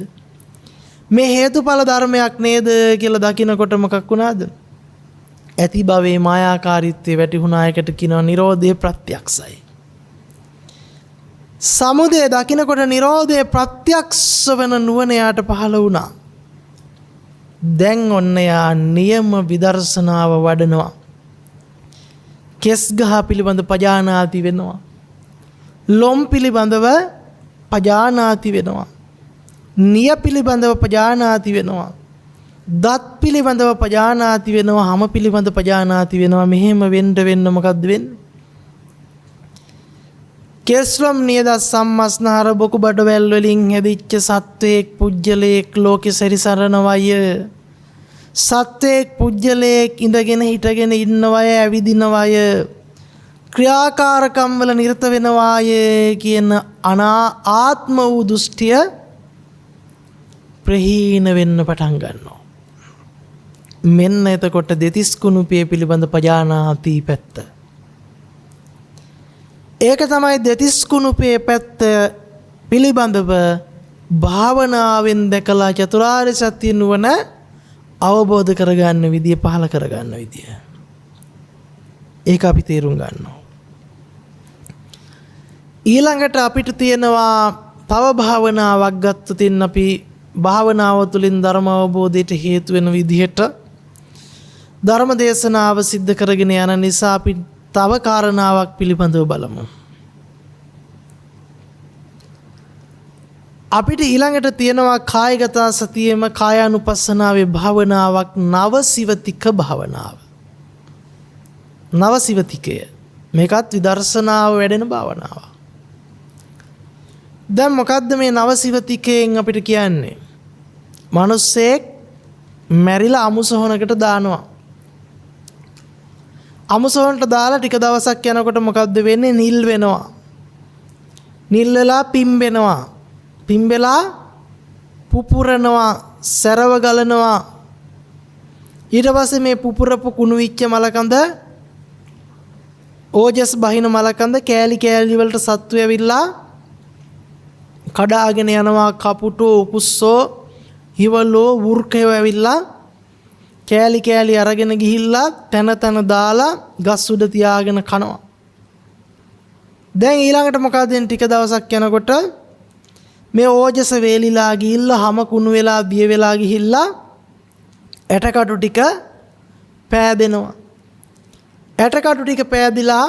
මේ හේතුඵල ධර්මයක් නේද කියලා දකින්නකොට මොකක් වුණාද? ඇති භවයේ මායාකාරීත්වයේ වැටිහුණා. එකට කියනවා නිරෝධය ප්‍රත්‍යක්ෂයි. සමුදය දකින්නකොට නිරෝධය ප්‍රත්‍යක්ෂ වෙන නුවණ යාට පහළ වුණා. දැන් ඔන්න යා නියම විදර්ශනාව වඩනවා. කෙස් ගහ පිළිබඳ පජානාති වෙනවා. ලොම් පිළිබඳව පජානාති වෙනවා. නිය පිළිබඳව පජානාති වෙනවා. දත් පිළිබඳව පජානාති වෙනවා. හම පිළිබඳ පජානාති වෙනවා. මෙහෙම වෙන්න මොකද්ද වෙන්නේ? කෙස්ලොම් නියද සම්මස්නහර බොකු බඩවැල් වලින් හැදිච්ච සත්වයෙක් පුජ්‍යලයක් ලෝකෙ සැරිසරනවය. සත්වයෙක් පුජ්‍යලයක් ඉඳගෙන හිටගෙන ඉන්නවය, ඇවිදිනවය, ක්‍රියාකාරකම් වල නිරත වෙනවාය කියන ආත්ම වූ දෘෂ්ටිය ප්‍රහීන වෙන්න පටන් ගන්නවා. මෙන්න එතකොට දෙතිස් කුණුපිය පිළිබඳ පජානාති පැත්ත. ඒක තමයි දෙතිස් කුණුපේ පැත්ත පිළිබඳව භාවනාවෙන් දැකලා චතුරාර්ය සත්‍ය නුවණ අවබෝධ කරගන්න විදිය, පහළ කරගන්න විදිය. ඒක අපි තේරුම් ගන්නවා. ඊළඟට අපිට තියෙනවා තව භාවනාවක් ගත්තොතින් අපි භාවනාව තුළින් ධර්ම අවබෝධයට හේතු වෙන විදිහට ධර්ම දේශනාව සිද්ධ කරගෙන යන නිසා අපි තව කාරණාවක් පිළිබඳව බලමු. අපිට ඊළඟට තියෙනවා කායගත සතියෙම කායානුපස්සනාවේ භාවනාවක්, නවසිවතික භාවනාව. නවසිවතිකය මේකත් විදර්ශනාව වැඩෙන භාවනාවක්. දැන් මොකද්ද මේ නවසිවතිකයෙන් අපිට කියන්නේ? මිනිස්සෙක් මැරිලා අමුසොහනකට දානවා. අමුසොහනට දාලා ටික දවසක් යනකොට මොකද්ද වෙන්නේ? නිල් වෙනවා. නිල් වෙලා පිම්බෙනවා. පිම්බෙලා පුපුරනවා, සැරව ගලනවා. ඊට පස්සේ මේ පුපුරපු කුණු විච්ච මලකඳ, ඕජස් බහින මලකඳ කෑලි කෑලි වලට සත්තු ඇවිල්ලා කඩාගෙන යනවා. කපුටෝ, උකුස්සෝ, හිවලෝ, වෘකයෝ ඇවිල්ලා කෑලි කෑලි අරගෙන ගිහිල්ලා තන තන දාලා ගස් උඩ තියාගෙන කනවා. දැන් ඊළඟට මොකද වෙන්නේ? ටික දවසක් යනකොට මේ ඕජස වේලිලා ගිහිල්ලා හැම කුණු වෙලා දිය වෙලා ගිහිල්ලා ඇටකටු ටික පෑදෙනවා. ඇටකටු ටික පෑදිලා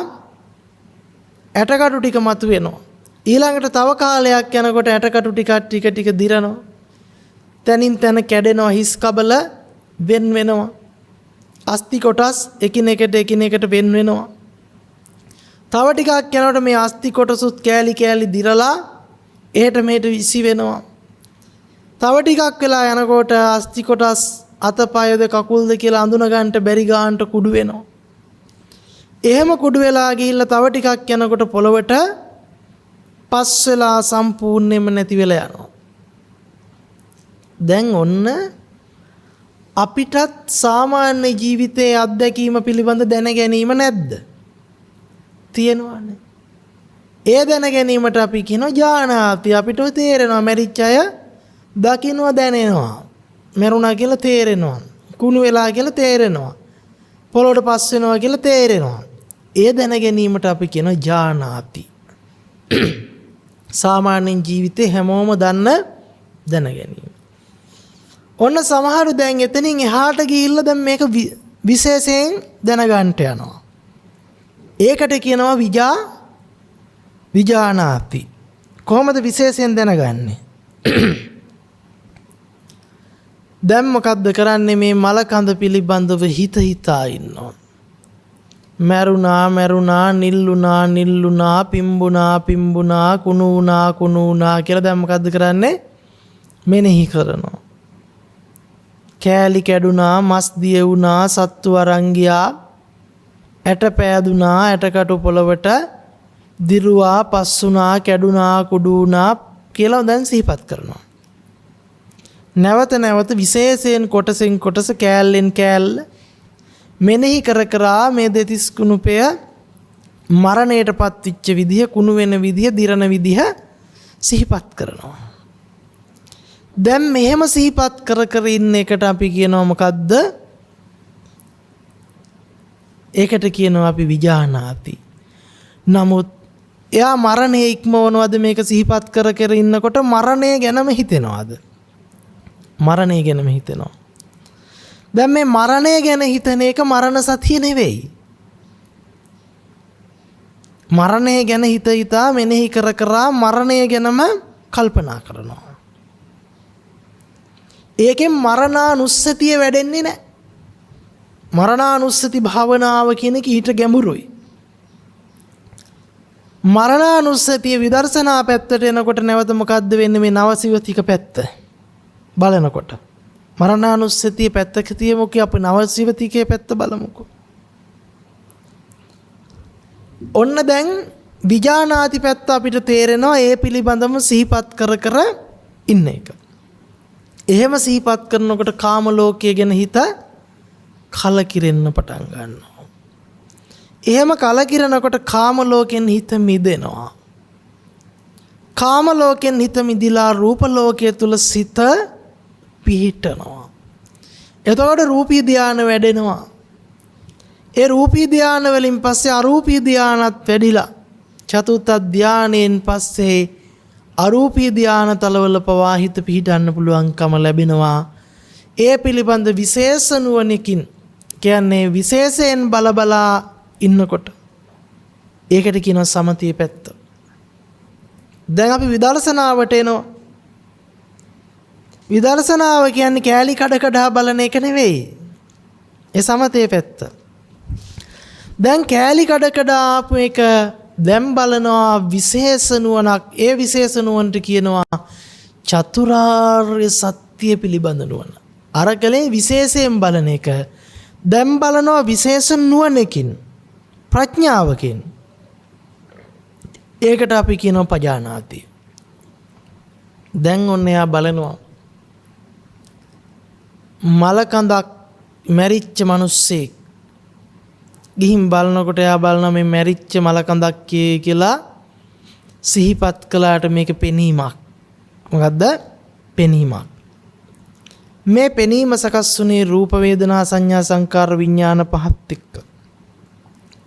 ඇටකටු ටික මතු වෙනවා. ඊළඟට තව කාලයක් යනකොට ඇටකටු ටික ටික දිරනවා. තනින් තන කැඩෙනවා. හිස් කබල වෙන් වෙනවා. අස්ති කොටස් එකිනෙකට වෙන් වෙනවා. තව ටිකක් යනකොට මේ අස්ති කොටසුත් කෑලි කෑලි දිරලා එහෙට මෙහෙට විසි වෙනවා. තව ටිකක් වෙලා යනකොට අස්ති කොටස් අතපයද කකුල්ද කියලා අඳුන ගන්නට බැරි ගන්නට කුඩු වෙනවා. එහෙම කුඩු වෙලා ගිහිල්ලා තව ටිකක් යනකොට පොළවට පස් වෙලා සම්පූර්ණයෙන්ම නැති වෙලා යනවා. දැන් ඔන්න අපිටත් සාමාන්‍ය ජීවිතයේ අත්දැකීම පිළිබඳ දැන ගැනීම නැද්ද? තියෙනවානේ. ඒ දැන ගැනීමට අපි කියනවා ඥානාති. අපිට තේරෙනවා මැරිච්ච අය දකින්නවා, දැනෙනවා. මැරුණා කියලා තේරෙනවා. කුණු වෙලා කියලා තේරෙනවා. පොළොවට පස් වෙනවා කියලා තේරෙනවා. ඒ දැන ගැනීමට අපි කියනවා ඥානාති. සාමාන්‍ය ජීවිතේ හැමෝම දන්න දැන ගැනීම. ඔන්න සමහරු දැන් එතනින් එහාට ගිහිල්ලා දැන් මේක විශේෂයෙන් දැනගන්නට යනවා. ඒකට කියනවා විජානාති. කොහොමද විශේෂයෙන් දැනගන්නේ? දැන් මොකද්ද කරන්නේ? මේ මලකඳ පිළිබඳව හිතා ඉන්නවා. මැරුණා, නිල්ලුණා, පිම්බුණා, කුණු වුණා කියලා දැන් මොකද්ද කරන්නේ? මෙනෙහි කරනවා. කෑලි කැඩුනා, මස් දිය වුණා, සත්තු අරන් ගියා, ඇට පෑදුනා, ඇටකටු පොළවට දිරුවා, පස් වුණා, කැඩුනා, කුඩු වුණා කියලා දැන් සිහිපත් කරනවා. නැවත විශේෂයෙන් කොටසෙන් කොටස, කෑල්ලෙන් කෑල්ල මෙනෙහි කර කරා මේ දෙතිස් කුණුපය මරණයටපත් වෙච්ච විදිහ, කුණු වෙන විදිහ, දිරන විදිහ සිහිපත් කරනවා. දැන් මෙහෙම සිහිපත් කර කර ඉන්න එකට අපි කියනවා මොකද්ද? ඒකට කියනවා අපි විජානාති. නමුත් එයා මරණය ඉක්මවනවද මේක සිහිපත් කර කර ඉන්නකොට? මරණය ගැනම හිතෙනවද? මරණය ගැනම හිතෙනවා. දැන් මේ මරණය ගැන හිතන එක මරණ සතිය නෙවෙයි. මරණය ගැන හිත හිතා මෙනෙහි කර කරා මරණය ගැනම කල්පනා කරනවා. ඒකෙන් මරණානුස්සතිය වැඩෙන්නේ නැහැ. මරණානුස්සති භාවනාව කියන එක ඊට ගැඹුරුයි. මරණානුස්සතිය විදර්ශනා පැත්තට එනකොට නැවත මොකද්ද වෙන්නේ? මේ නවසිවතික පැත්ත බලනකොට මරණානුස්සතිය පැත්තක තියමුකෝ, අපි නවසිවතිකේ පැත්ත බලමුකෝ. ඔන්න දැන් විජානාති පැත්ත අපිට තේරෙනවා ඒ පිළිබඳව සිහිපත් කර කර ඉන්න එක. එහෙම සිහිපත් කරනකොට කාම ලෝකයේ ගැන හිත කලකිරෙන්න පටන් ගන්නවා. එහෙම කලකිරනකොට කාම ලෝකෙන් හිත මිදෙනවා. කාම ලෝකෙන් හිත මිදිලා රූප ලෝකයේ තුල සිත පිහිටනවා. එතකොට රූපී ධානය වැඩෙනවා. ඒ රූපී ධානය වලින් පස්සේ අරූපී ධානත් වැඩිලා චතුර්ථ ධානයෙන් පස්සේ අරූපී ධාන තලවල පවා හිත පිහිටන්න පුළුවන්කම ලැබෙනවා. ඒ පිළිබඳ විශේෂ නුවණකින් කියන්නේ විශේෂයෙන් බලබලා ඉන්නකොට ඒකට කියනවා සමතී පැත්ත. දැන් අපි විදර්ශනාවට එනවා. විදර්ශනාව කියන්නේ කෑලි කඩ කඩ බලන එක නෙවෙයි. ඒ සමතේ පැත්ත. දැන් කෑලි කඩ කඩ ආපු එක දැන් බලනවා විශේෂ නුවණක්. ඒ විශේෂ නුවණට කියනවා චතුරාර්ය සත්‍ය පිළිබඳ නුවණ. අරකලේ විශේෂයෙන් බලන එක දැන් බලනවා විශේෂ නුවණකින්, ප්‍රඥාවකින්. ඒකට අපි කියනවා පජානාති. දැන් ඔන්න එයා බලනවා මලකඳක් මැරිච්ච මිනිස්සෙක් ගිහින් බලනකොට එයා බලනවා මේ මැරිච්ච මලකඳක් කියලා සිහිපත් කළාට මේක පෙනීමක්. මොකද්ද? පෙනීමක්. මේ පෙනීම සකස් වුණේ රූප වේදනා සංඥා සංකාර විඥාන පහත් එක්ක.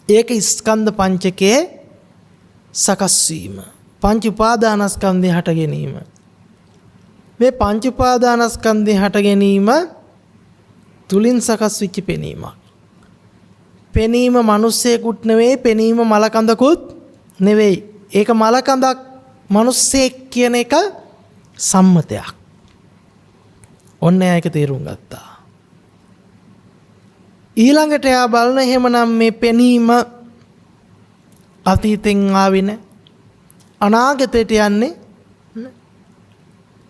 ඒක ස්කන්ධ පංචකයේ සකස් වීම. පංච උපාදානස්කන්ධය හට ගැනීම. මේ පංච උපාදානස්කන්ධය හට ගැනීම තුලින් සකස් වෙච්ච පෙනීමක්. පෙනීම මිනිස්සෙකුත් නෙවෙයි, පෙනීම මලකඳකුත් නෙවෙයි. ඒක මලකඳක් මිනිස්සෙක් කියන එක සම්මතයක්. ඔන්න ඒක තේරුම් ගත්තා. ඊළඟට එයා බලන එහෙමනම් මේ පෙනීම අතීතෙන් ආවේ නැහැ. අනාගතයට යන්නේ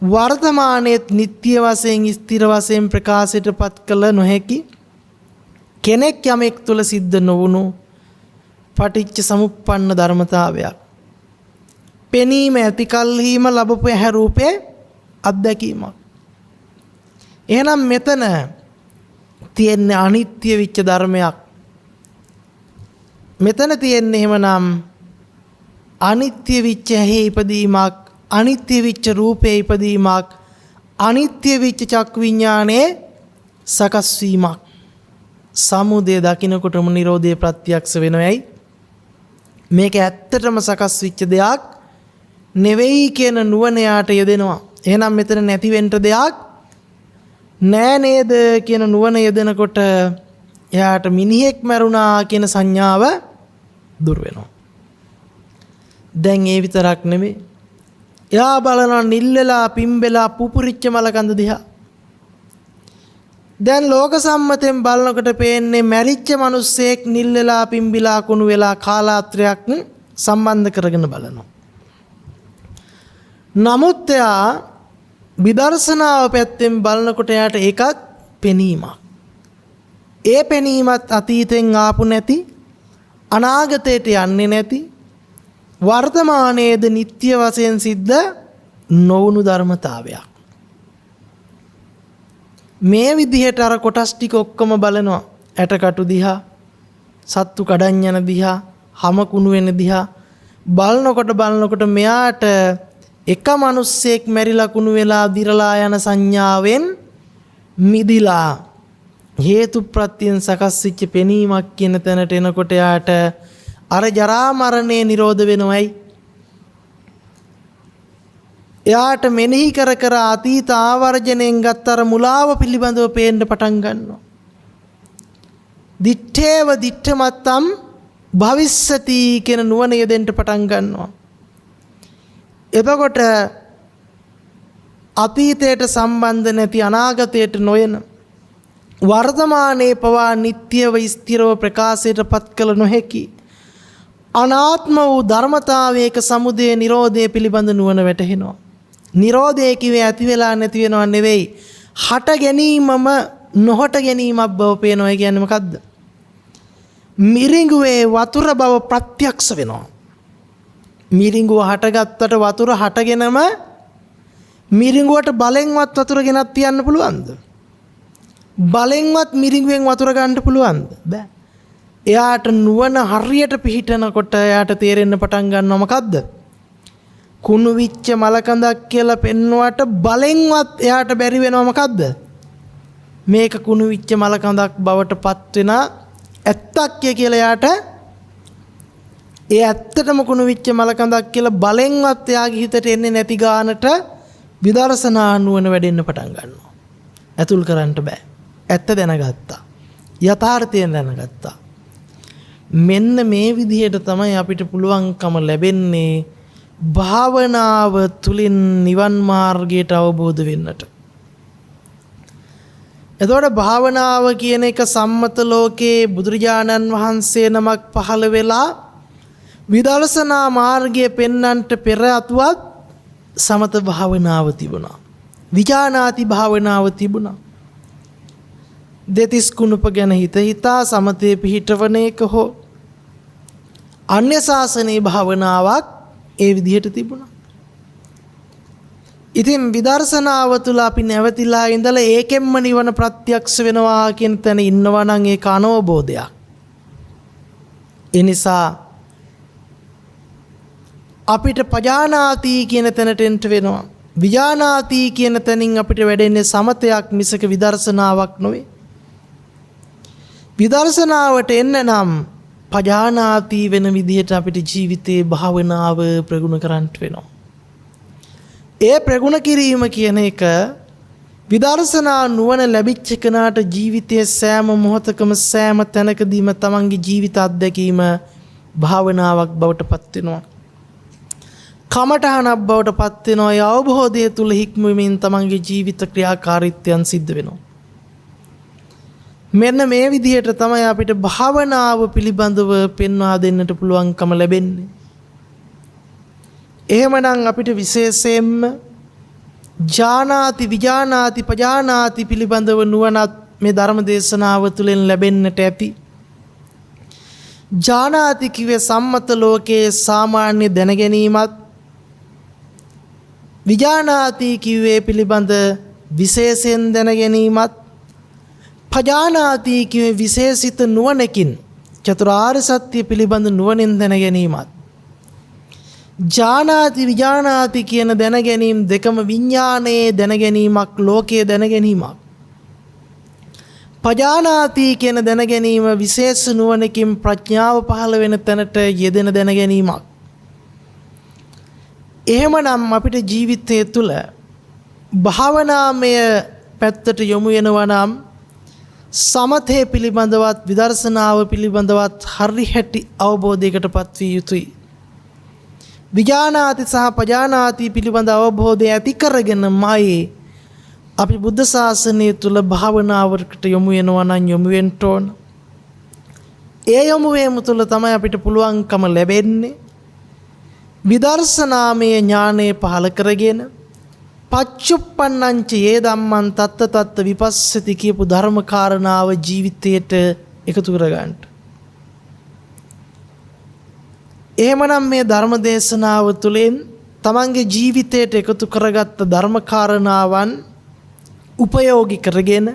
වර්තමානයේ නිට්ටය වශයෙන් ස්ථිර වශයෙන් ප්‍රකාශයටපත් කළ නොහැකි කෙනෙක් යමෙක් තුල සිද්ධ නොවුණු පටිච්ච සමුප්පන්න ධර්මතාවයක්. පෙනීම ඇති කල්හිම ලැබපු ඇහැ රූපේ අත්දැකීමක්. එහෙනම් මෙතන තියෙන්නේ අනිත්‍ය විච්ච ධර්මයක්. මෙතන තියෙන්නේ එහෙමනම් අනිත්‍ය විච්ච ඇහි ඉපදීමක්, අනිත්‍ය විච්ච රූපේ ඉපදීමක්, අනිත්‍ය විච්ච චක්කු විඥානයේ සකස් වීමක්. සමුදය දකින්නකොටම නිරෝධය ප්‍රත්‍යක්ෂ වෙනවයි. මේක ඇත්තටම සකස් වෙච්ච දෙයක් නෙවෙයි කියන නුවණ යාට යෙදෙනවා. එහෙනම් මෙතන නැති වෙන්න දෙයක් නෑ නේද කියන නුවණ යෙදෙනකොට එයාට මිනිහෙක් මැරුණා කියන සංඥාව දුර වෙනවා. දැන් ඒ විතරක් නෙමෙයි. එයා බලනවා නිල් වෙලා පිම්බෙලා පුපුරිච්ච මලකඳ දිහා. දැන් ලෝක සම්මතෙන් බලනකොට පේන්නේ මැරිච්ච මිනිස්සෙක් නිල් වෙලා පිම්බිලා කුණු වෙලා කාලාත්‍රයක් සම්බන්ධ කරගෙන බලනවා. නමුත් එයා විදර්ශනාව පැත්තෙන් බලනකොට එයාට ඒකත් පෙනීමක්. ඒ පෙනීමත් අතීතෙන් ආපු නැති, අනාගතයට යන්නේ නැති, වර්තමානයේද නිට්ටය වශයෙන් සිද්ධ නොවුණු ධර්මතාවයක්. මේ විදිහට අර කොටස් ටික ඔක්කොම බලනවා. ඇටකටු දිහා, සත්තු කඩන් යන දිහා, හැම කුණු වෙන දිහා බලනකොට මෙයාට එක මිනිස්සෙක් මැරිලා කුණු වෙලා දිරලා යන සංඥාවෙන් මිදිලා හේතු ප්‍රත්‍යයෙන් සකස් වෙච්ච පෙනීමක් කියන තැනට එනකොට යාට අර ජරා මරණේ නිරෝධ වෙනවයි. එයාට මෙනෙහි කර කර අතීත ආවර්ජණයෙන් ගත්ත අර මුලාව පිළිබඳව පේන්න පටන් ගන්නවා. දිත්තේව දිත්තමත්තම් භවිස්සති කියන නුවණ යෙදෙන්න පටන් ගන්නවා. එතකොට අතීතයට සම්බන්ධ නැති අනාගතයට නොයන වර්තමානයේ පවා නිට්ටයව ස්ථිරව ප්‍රකාශයට පත් කළ නොහැකි අනාත්ම වූ ධර්මතාවයක සමුදය නිරෝධය පිළිබඳ නුවණ වැටහෙනවා. නිරෝධය කිව්වේ ඇති වෙලා නැති වෙනව නෙවෙයි, හට ගැනීමම නොහට ගැනීමක් බව පේනවා. කියන්නේ මොකද්ද? මිරිඟුවේ වතුර බව ප්‍රත්‍යක්ෂ වෙනවා. මිරිඟුව හටගත්තට වතුර හටගෙනම මිරිඟුවට බලෙන්වත් වතුර ගෙනත් තියන්න පුළුවන්ද? බලෙන්වත් මිරිඟුවෙන් වතුර ගන්න පුළුවන්ද? බෑ. එයාට නුවණ හරියට පිහිටනකොට එයාට තේරෙන්න පටන් ගන්නවා මොකද්ද? කුණු විච්ච මලකඳක් කියලා පෙන්වුවට බලෙන්වත් එයාට බැරි වෙනවා මොකද්ද? මේක කුණු විච්ච මලකඳක් බවට පත් වෙන ඇත්තක් කියලා එයාට ඒ ඇත්තටම කුණු විච්ච මලකඳක් කියලා බලෙන්වත් එයාගේ හිතට එන්නේ නැති ගානට විදර්ශනා නුවණ වැඩෙන්න පටන් ගන්නවා. ඇතුල් කරන්න බෑ. ඇත්ත දැනගත්තා. යථාර්ථය දැනගත්තා. මෙන්න මේ විදිහට තමයි අපිට පුළුවන්කම ලැබෙන්නේ භාවනාව තුලින් නිවන් මාර්ගයට අවබෝධ වෙන්නට. එතකොට භාවනාව කියන එක සම්මත ලෝකේ බුදුරජාණන් වහන්සේ නමක් පහළ වෙලා විදර්ශනා මාර්ගය පෙන්වන්නට පෙර අතුවත් සමත භාවනාව තිබුණා. විඥානාති භාවනාව තිබුණා. දෙතිස් කුණප ගැන හිතා සමතේ පිහිටවන එක හෝ අන්‍ය ශාසනීය භාවනාවක් ඒ විදිහට තිබුණා. ඉතින් විදර්ශනාව තුළ අපි නැවතිලා ඉඳලා ඒකෙන්ම නිවන ප්‍රත්‍යක්ෂ වෙනවා කියන තැන ඉන්නවා නම් ඒක අනවබෝධයක්. ඒ නිසා අපිට පජානාති කියන තැනට එන්න වෙනවා. විඥානාති කියන තැනින් අපිට වැඩෙන්නේ සමතයක් මිසක විදර්ශනාවක් නෙවෙයි. විදර්ශනාවට එන්න නම් පජානාති වෙන විදිහට අපිට ජීවිතේ භාවනාව ප්‍රගුණ කරන්න වෙනවා. ඒ ප්‍රගුණ කිරීම කියන එක විදර්ශනා නුවණ ලැබිච්ච කෙනාට ජීවිතයේ සෑම මොහොතකම සෑම තැනකදීම තමන්ගේ ජීවිත අත්දැකීම භාවනාවක් බවට පත් වෙනවා. කමඨහනක් බවට පත් වෙනවා. ඒ අවබෝධය තුල හික්මමින් තමන්ගේ ජීවිත ක්‍රියාකාරීත්වයන් සිද්ධ වෙනවා. මෙන්න මේ විදිහට තමයි අපිට භාවනාව පිළිබඳව පෙන්වා දෙන්නට පුළුවන්කම ලැබෙන්නේ. එහෙමනම් අපිට විශේෂයෙන්ම ඥානාති විඥානාති පජානාති පිළිබඳව නුවණත් මේ ධර්ම දේශනාව තුළින් ලැබෙන්නට ඇති. ඥානාති කිව්වේ සම්මත ලෝකයේ සාමාන්‍ය දැනගැනීමත්, විඥානාති කිව්වේ පිළිබඳ විශේෂයෙන් දැනගැනීමත්, පජානාති කිව්වේ විශේෂිත නුවණකින් චතුරාර්ය සත්‍ය පිළිබඳ නුවණින් දැනගැනීමත්. ඥානාති විඥානාති කියන දැනගැනීම් දෙකම විඥානයේ දැනගැනීමක්, ලෝකයේ දැනගැනීමක්. පජානාති කියන දැනගැනීම විශේෂ නුවණකින් ප්‍රඥාව පහළ වෙන තැනට යෙදෙන දැනගැනීමක්. එහෙමනම් අපිට ජීවිතය තුළ භාවනාමය පැත්තට යොමු වෙනවා නම් සමතේ පිළිබඳවත් විදර්ශනාව පිළිබඳවත් හරි හැටි අවබෝධයකටපත් විය යුතුයි. විඥානාති සහ පජානාති පිළිබඳ අවබෝධය ඇති කරගෙනමයි අපි බුද්ධ ශාසනය තුල භාවනාවකට යොමු වෙනවා නම් යොමු වෙන්න ඕන. ඒ යොමු වීම තුළ තමයි අපිට පුළුවන්කම ලැබෙන්නේ විදර්ශනාමය ඥානය පහළ කරගෙන පච්චුප්පන්නංච යේ ධම්මං තත්ත තත්ත විපස්සති කියපු ධර්ම කාරණාව ජීවිතයට එකතු කරගන්න. එහෙමනම් මේ ධර්ම දේශනාව තුළින් තමන්ගේ ජීවිතයට එකතු කරගත්ත ධර්ම කාරණාවන් උපයෝගී කරගෙන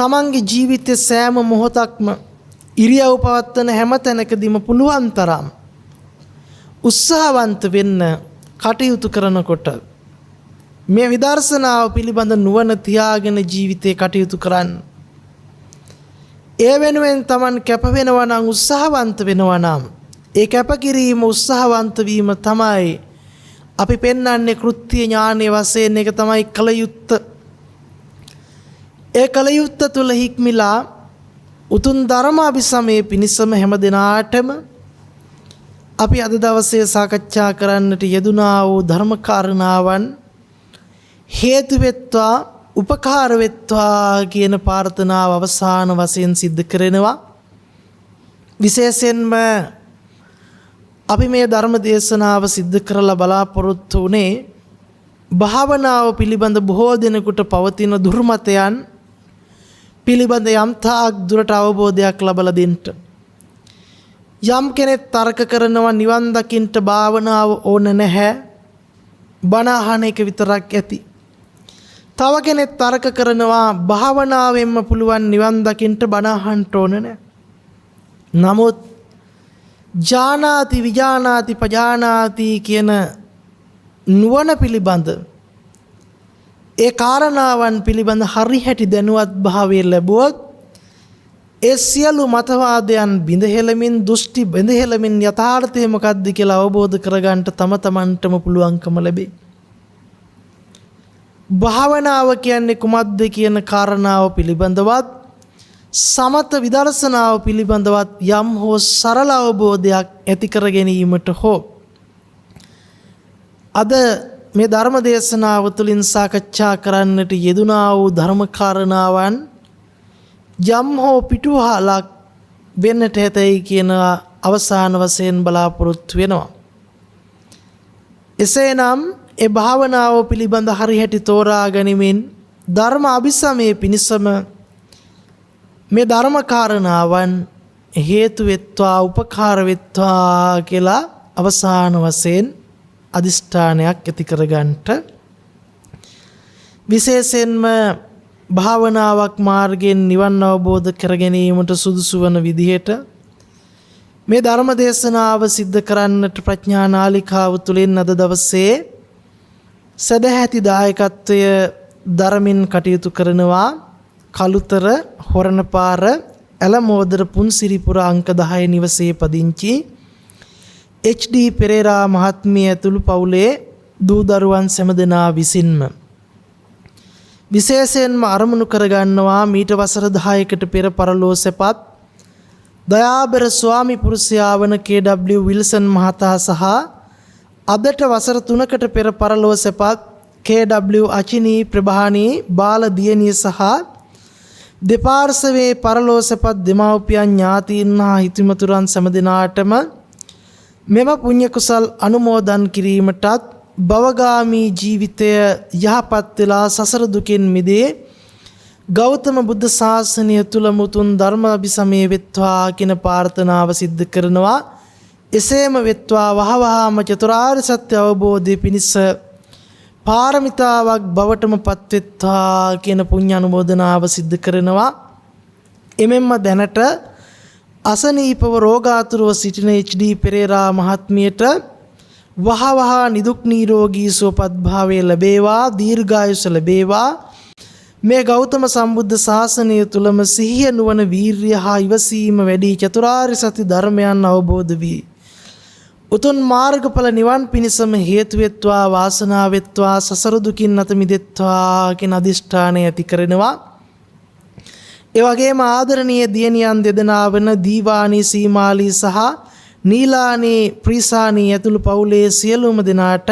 තමන්ගේ ජීවිතයේ සෑම මොහොතක්ම ඉරියව් පවත්වන හැම තැනකදීම පුළුවන් තරම් උත්සාහවන්ත වෙන්න කටයුතු කරනකොට මේ විදර්ශනාව පිළිබඳ නුවණ තියාගෙන ජීවිතේ කටයුතු කරන්න. ඒ වෙනුවෙන් තමන් කැප වෙනවා නම් උත්සාහවන්ත වෙනවා නම් ඒ කැපකිරීම උත්සාහවන්ත වීම තමයි අපි පෙන්වන්නේ කෘත්‍ය ඥානයේ වශයෙන්. ඒක තමයි කල යුත්තේ. ඒ කල යුත්තේ තුල හික්මිලා උතුම් ධර්මාභිසමයේ පිණිසම හැම දිනාටම අපි අද දවසේ සාකච්ඡා කරන්නට යෙදුනා වූ ධර්ම කාරණාවන් හේතු වෙත්වා උපකාර වෙත්වා කියන ප්‍රාර්ථනාව අවසාන වශයෙන් සිද්ධ කරනවා. විශේෂයෙන්ම අපි මේ ධර්ම දේශනාව සිද්ධ කරලා බලාපොරොත්තු වුණේ භාවනාව පිළිබඳ බොහෝ දෙනෙකුට පවතින දුර්මතයන් පිළිබඳ යම් තාක් දුරට අවබෝධයක් ලබලා දෙන්න. යම් කෙනෙක් තර්ක කරනවා නිවන් දකින්න භාවනාව ඕන නැහැ, බණ අහන එක විතරක් ඇති. තව කෙනෙක් තර්ක කරනවා භාවනාවෙන්ම පුළුවන් නිවන් දකින්න බණ අහන්න ඕන නැහැ. නමුත් ජානාති විජානාති පජානාති කියන නුවණ පිළිබඳ ඒ කාරණාවන් පිළිබඳ හරි හැටි දැනුවත් භාවය ලැබුවොත් ඒ සියලු මතවාදයන් බිඳහෙලමින් දෘෂ්ටි බිඳහෙලමින් යථාර්ථය මොකක්ද කියලා අවබෝධ කරගන්න තම තමන්ටම පුළුවන්කම ලැබේ. භාවනාව කියන්නේ කුමක්ද කියන කාරණාව පිළිබඳවත් සමත විදර්ශනාව පිළිබඳවත් යම් හෝ සරල අවබෝධයක් ඇති කර ගැනීමට හෝ අද මේ ධර්ම දේශනාව තුළින් සාකච්ඡා කරන්නට යෙදුනා වූ ධර්ම කාරණාවන් යම් හෝ පිටුවහලක් වෙන්නට ඇතයි කියන අවසාන වශයෙන් බලාපොරොත්තු වෙනවා. එසේනම් ඒ භාවනාව පිළිබඳ හරි හැටි තෝරා ගනිමින් ධර්ම අභිසමයේ පිණිසම මේ ධර්ම කාරණාවන් හේතු වෙත්වා උපකාර වෙත්වා කියලා අවසාන වශයෙන් අදිෂ්ඨානයක් ඇති කරගන්නට විශේෂයෙන්ම භාවනාවක් මාර්ගයෙන් නිවන් අවබෝධ කර ගැනීමට සුදුසු වන විදිහට මේ ධර්ම දේශනාව සිද්ධ කරන්නට ප්‍රඥා නාලිකාව තුළින් අද දවසේ සදැහැති දායකත්වය දරමින් කටයුතු කරනවා කළුතර හොරණපාර ඇලමෝදර පුන්සිරිපුර අංක 10 නිවසේ පදිංචි HD පෙරේරා මහත්මිය ඇතුළු පවුලේ දූ දරුවන් සැමදෙනා විසින්ම විශේෂයෙන්ම අරමුණු කරගන්නවා මීට වසර 10කට පෙර පරලෝ සැපත් දයාබර ස්වාමි පුරුෂයා වන KW විල්සන් මහතා සහ අදට වසර 3කට පෙර පරලෝ සැපත් KW අචිනී ප්‍රභානී බාල දියණිය සහ දෙපාර්ශවයේ පරලෝ සැපත් දෙමව්පියන් ඥාතීන් හා හිතමිතුරන් සැමදෙනාටම මෙම පුණ්‍ය කුසල් අනුමෝදන් කිරීමටත් භවගාමී ජීවිතය යහපත් වෙලා සසර දුකින් මිදේ ගෞතම බුද්ධ ශාසනය තුල මුතුන් ධර්ම අභිසමයේ වෙත්වා කියන ප්‍රාර්ථනාව සිද්ධ කරනවා. එසේම වෙත්වා වහවහාම චතුරාර්ය සත්‍ය අවබෝධය පිණිස පාරමිතාවක් බවටම පත්වෙත්වා කියන පුණ්‍ය අනුමෝදනාව සිද්ධ කරනවා. එමෙන්ම දැනට අසනීපව රෝගාතුරව සිටින HD පෙරේරා මහත්මියට වහවහ නිදුක් නිරෝගී සුවපත් භාවය ලැබේවා, දීර්ඝායුෂ ලැබේවා. මේ ගෞතම සම්බුද්ධ ශාසනය තුලම සිහිය නුවණ වීරිය හා ඉවසීම වැඩි චතුරාර්ය සත්‍ය ධර්මයන් අවබෝධ වී උතුම් මාර්ගඵල නිවන් පිණිසම හේතු වෙත්වා, වාසනාව වෙත්වා, සසර දුකින් අත මිදෙත්වා කියන අදිෂ්ඨානය ඇති කරනවා. ඒ වගේම ආදරණීය දියණියන් දෙදෙනා වන දීවානී සීමාලී සහ නීලානී ප්‍රීසානී ඇතුළු පවුලේ සියලුම දෙනාට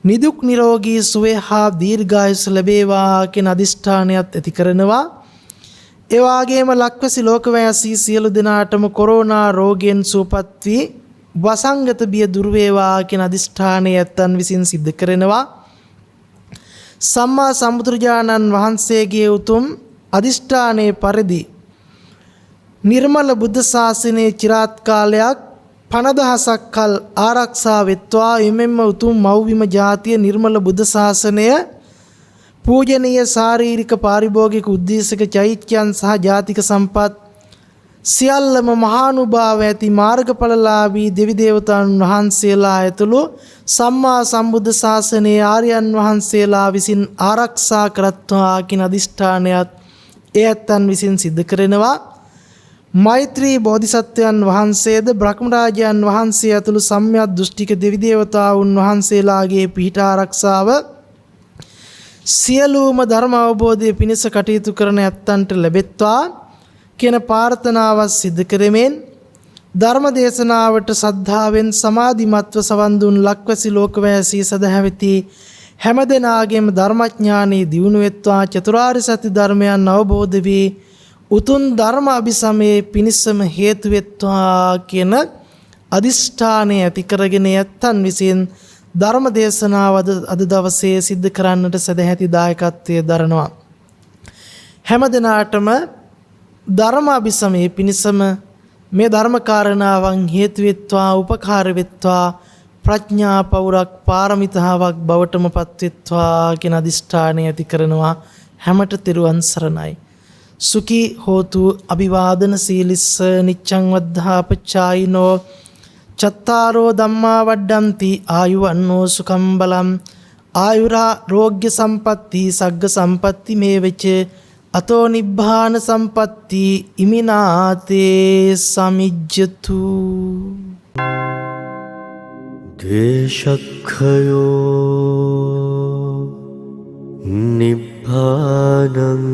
නිදුක් නිරෝගී සුවය හා දීර්ඝායුෂ ලැබේවා කියන අදිෂ්ඨානයත් ඇති කරනවා. ඒ වගේම ලක්වැසි ලෝකවාසී සියලු දෙනාටම කොරෝනා රෝගයෙන් සුවපත් වී වසංගත බිය දුර වේවා කියන අදිෂ්ඨානය ඇත්තන් විසින් සිද්ධ කරනවා. සම්මා සම්බුදුරජාණන් වහන්සේගේ උතුම් අදිෂ්ඨානයේ පරිදි නිර්මල බුද්ධ ශාසනයේ চিරාත් කාලයක් 50000ක් කල් ආරක්ෂා වෙත්වා. එමෙන්ම උතුම් මව්බිම ජාතිය නිර්මල බුද්ධ ශාසනය පූජනීය ශාරීරික පාරිභෝගික උද්දේශක චෛත්‍යයන් සහ ජාතික සම්පත් සියල්ලම මහානුභාව ඇති මාර්ගඵලලාභී දෙවි දේවතාවුන් වහන්සේලා ඇතුළු සම්මා සම්බුද්ධ ශාසනයේ ආර්යයන් වහන්සේලා විසින් ආරක්ෂා කරත්වා කියන අදිෂ්ඨානයත් ඒ ඇත්තන් විසින් සිද්ධ කරනවා. මෛත්‍රී බෝධිසත්වයන් වහන්සේද බ්‍රහ්මරාජයන් වහන්සේ ඇතුළු සම්‍යක් දෘෂ්ටික දෙවි දේවතාවුන් වහන්සේලාගේ පිහිට ආරක්ෂාව සියලුම ධර්ම අවබෝධය පිණිස කටයුතු කරන ඇත්තන්ට ලැබෙත්වා කියන ප්‍රාර්ථනාව සිදු කරමින් ධර්ම දේශනාවට සද්ධාවෙන් සමාධිමත්ව සවන් දුන් ලක්වැසි ලෝකවැසී සදහැවති හැමදෙනාගේම ධර්මඥානෙ දියුණු වෙත්වා චතුරාර්ය සත්‍ය ධර්මයන් අවබෝධ වී උතුම් ධර්ම අභිසමයේ පිණිසම හේතු වෙත්වා කියන අදිෂ්ඨානය ඇති කරගෙන යත්තන් විසින් ධර්ම දේශනාව අද දවසේ සිද්ධ කරන්නට සදැහැති දායකත්වයේ දරනවා. හැම දිනාටම ධර්ම අභිසමයේ පිණිසම මේ ධර්ම කාරණාවන් හේතු වෙත්වා උපකාර වෙත්වා ප්‍රඥා පෞරක් පාරමිතාවක් බවටම පත් වෙත්වා කියන අදිෂ්ඨානය ඇති කරනවා. හැමත තෙරුවන් සරණයි. සුඛී හෝතු අභිවාදන සීලිස්ස නිච්ඡං වද්ධාපචායිනෝ චත්තාරෝ ධම්මා වඩ්ඩಂತಿ ආයුවන්නෝ සුඛං බලං ආයුරා රෝග්‍ය සම්පatti සග්ග සම්පatti මේවච අතෝ නිබ්බාන සම්පatti ඉමිනාතේ සමිජ්ජතු දේශක්ඛයෝ නිබ්බානං